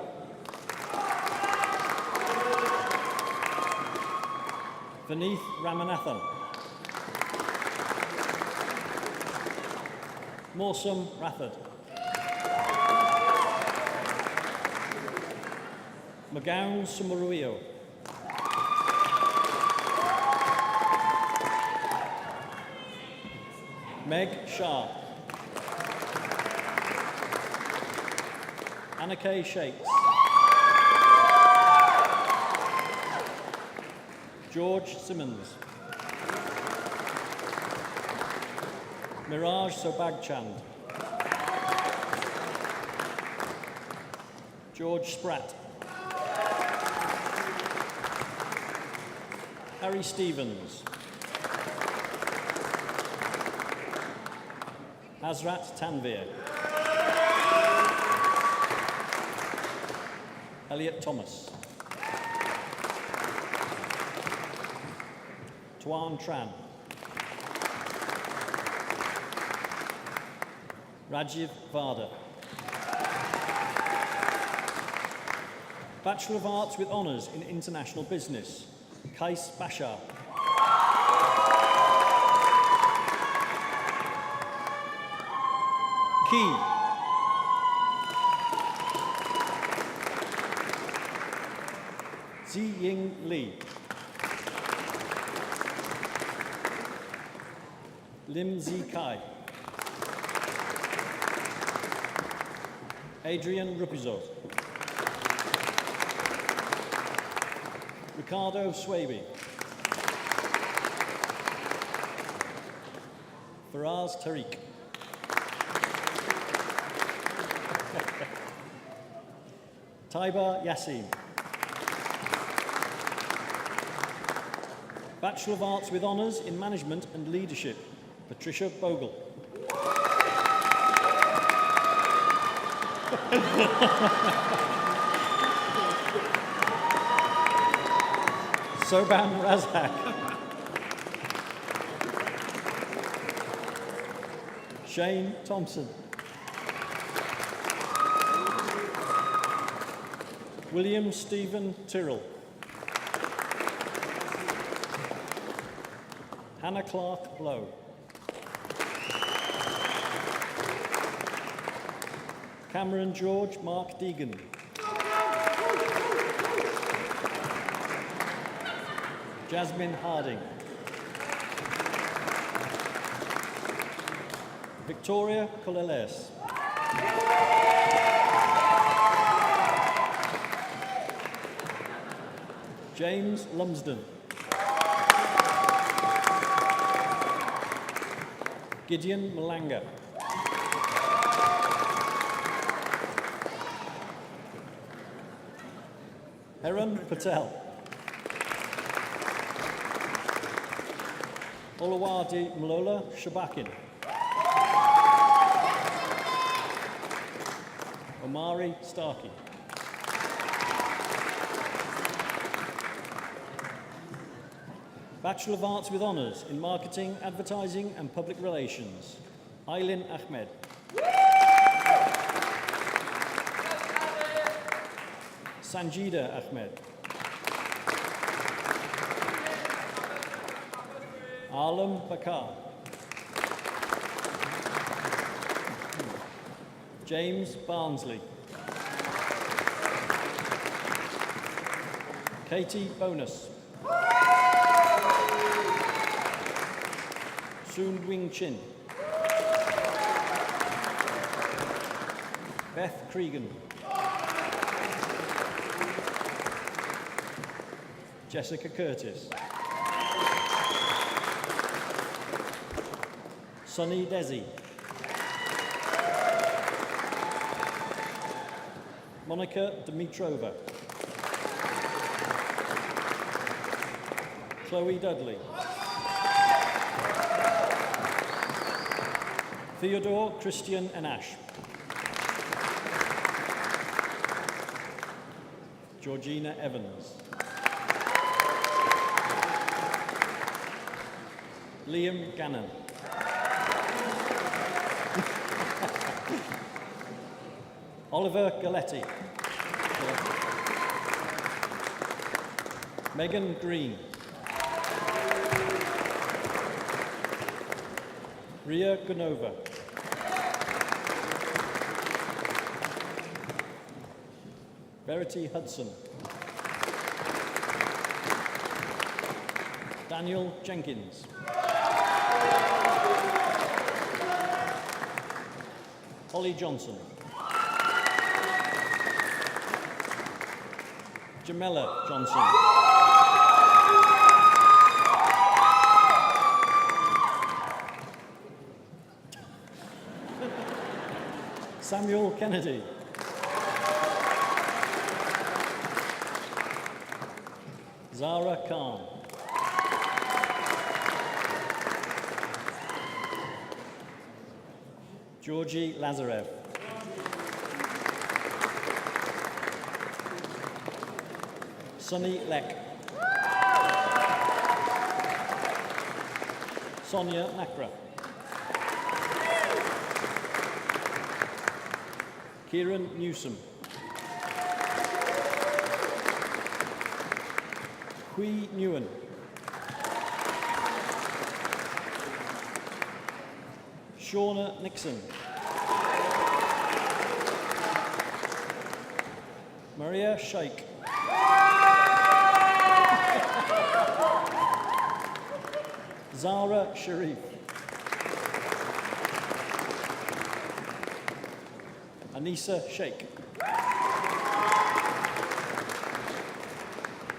Vaneeth Ramanathan. Morsum Rathod. McGowan Sumuruio. Meg Shah. Anna-Kay Shakes. George Simmons. Miraj Sobagchand. George Spratt. Harry Stevens. Hazrat Tanvir. Elliot Thomas. Tuan Tran. Rajiv Vada. Bachelor of Arts with Honours in International Business, Kais Bashar. Key. Ziying Li. Lim Zi Kai. Adrian Rupizot. Ricardo Swaby. Faraz Tariq. Taiba Yassin. Bachelor of Arts with Honours in Management and Leadership, Patricia Bogle. Soban Razak. Shane Thompson. William Stephen Tyrrell. Hannah Clark Blow. Cameron George Mark Deegan. Jasmine Harding. Victoria Coleles. James Lumsden. Gideon Malanga. Heron Patel. Olawade Malola Shabakin. Omari Starkey. Bachelor of Arts with Honours in Marketing, Advertising and Public Relations, Aylin Ahmed. Sanjida Ahmed. Alam Bakar. James Barnsley. Katie Bonus. Soon Wing Chin. Beth Cregan. Jessica Curtis. Sunny Desi. Monica Dimitrova. Chloe Dudley. Theodore Christian Enash. Georgina Evans. Liam Gannon. Oliver Galetti. Megan Green. Ria Gunova. Verity Hudson. Daniel Jenkins. Holly Johnson. Jamela Johnson. Samuel Kennedy. Zara Khan. Georgie Lazarev. Sunny Leck. Sonia Nakra. Kieran Newsom. Hui Nguyen. Shauna Nixon. Maria Sheikh. Zara Sharif. Anissa Sheikh.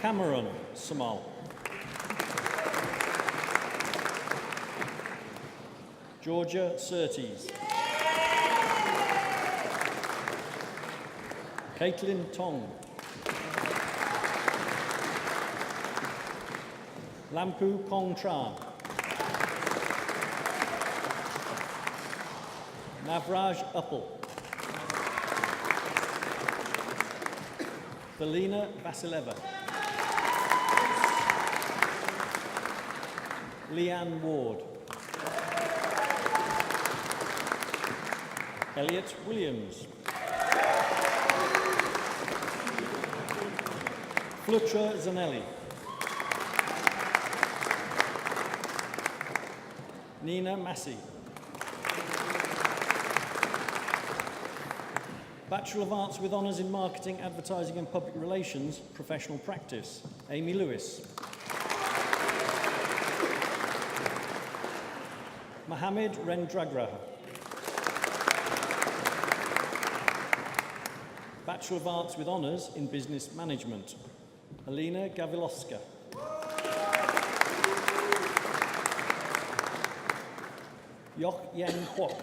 Cameron Samal. Georgia Surtees. Caitlin Tong. Lampu Pong Tran. Navraj Uppal. Belina Vasileva. Leanne Ward. Elliot Williams. Flutra Zanelli. Nina Massey. Bachelor of Arts with Honours in Marketing, Advertising and Public Relations, Professional Practice, Amy Lewis. Mohammed Rendragra. Bachelor of Arts with Honours in Business Management, Alina Gavilovska. Yok Yen Kwok.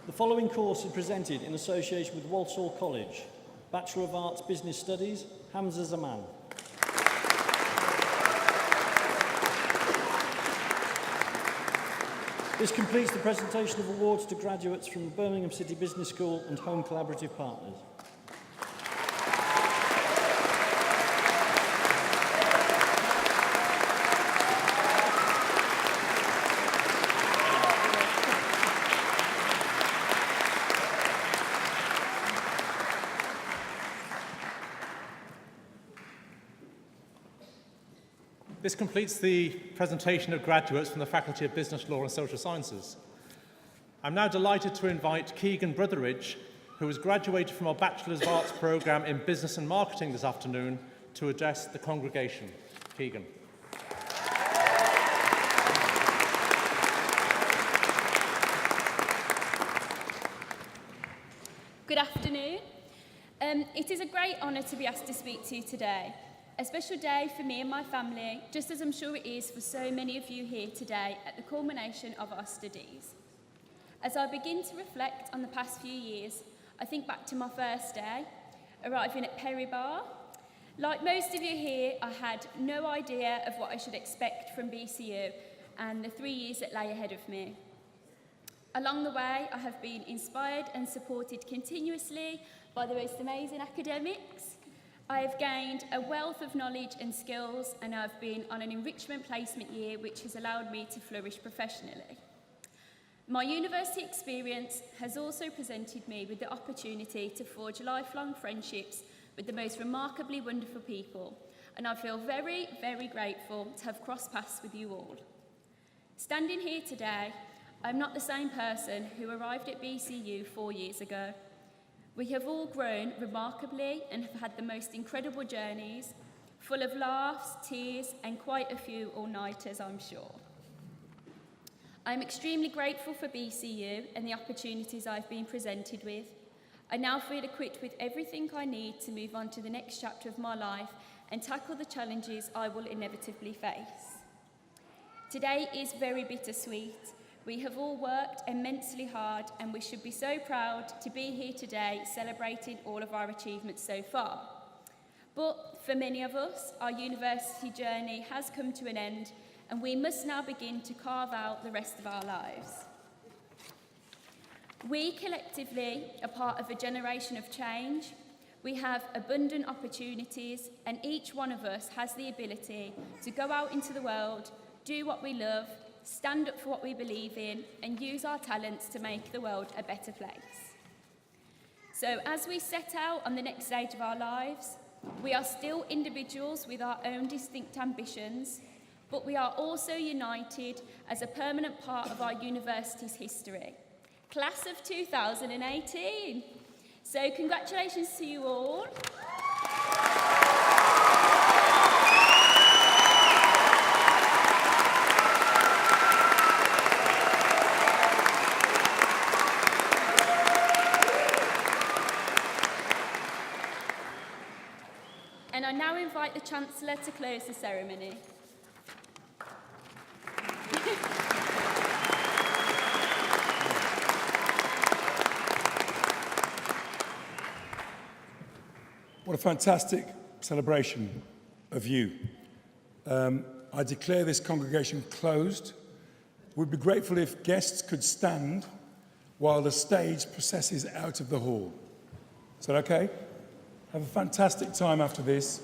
The following course is presented in association with Walsall College. Bachelor of Arts Business Studies, Hamza Zaman. This completes the presentation of awards to graduates from Birmingham City Business School and Home Collaborative Partners. This completes the presentation of graduates from the Faculty of Business, Law and Social Sciences. I'm now delighted to invite Keegan Brotheridge, who has graduated from our Bachelor of Arts programme in Business and Marketing this afternoon, to address the congregation. Keegan. Good afternoon. It is a great honour to be asked to speak to you today. A special day for me and my family, just as I'm sure it is for so many of you here today at the culmination of our studies. As I begin to reflect on the past few years, I think back to my first day, arriving at Perry Bar. Like most of you here, I had no idea of what I should expect from BCU and the 3 years that lay ahead of me. Along the way, I have been inspired and supported continuously by the most amazing academics. I have gained a wealth of knowledge and skills, and I've been on an enrichment placement year which has allowed me to flourish professionally. My university experience has also presented me with the opportunity to forge lifelong friendships with the most remarkably wonderful people, and I feel very, very grateful to have crossed paths with you all. Standing here today, I'm not the same person who arrived at BCU 4 years ago. We have all grown remarkably and have had the most incredible journeys, full of laughs, tears, and quite a few all-nighters, I'm sure. I'm extremely grateful for BCU and the opportunities I've been presented with. I now feel equipped with everything I need to move on to the next chapter of my life and tackle the challenges I will inevitably face. Today is very bittersweet. We have all worked immensely hard, and we should be so proud to be here today celebrating all of our achievements so far. But for many of us, our university journey has come to an end, and we must now begin to carve out the rest of our lives. We collectively are part of a generation of change. We have abundant opportunities, and each one of us has the ability to go out into the world, do what we love, stand up for what we believe in, and use our talents to make the world a better place. So as we set out on the next stage of our lives, we are still individuals with our own distinct ambitions, but we are also united as a permanent part of our university's history. Class of 2018. So congratulations to you all. And I now invite the Chancellor to close the ceremony. What a fantastic celebration of you. I declare this congregation closed. We'd be grateful if guests could stand while the stage processes out of the hall. Is that okay? Have a fantastic time after this.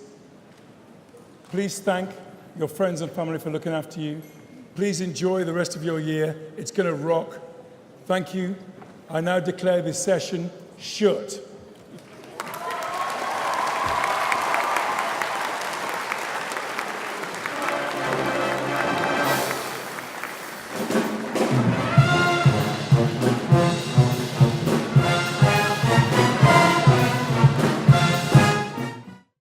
Please thank your friends and family for looking after you. Please enjoy the rest of your year. It's going to rock. Thank you. I now declare this session shut.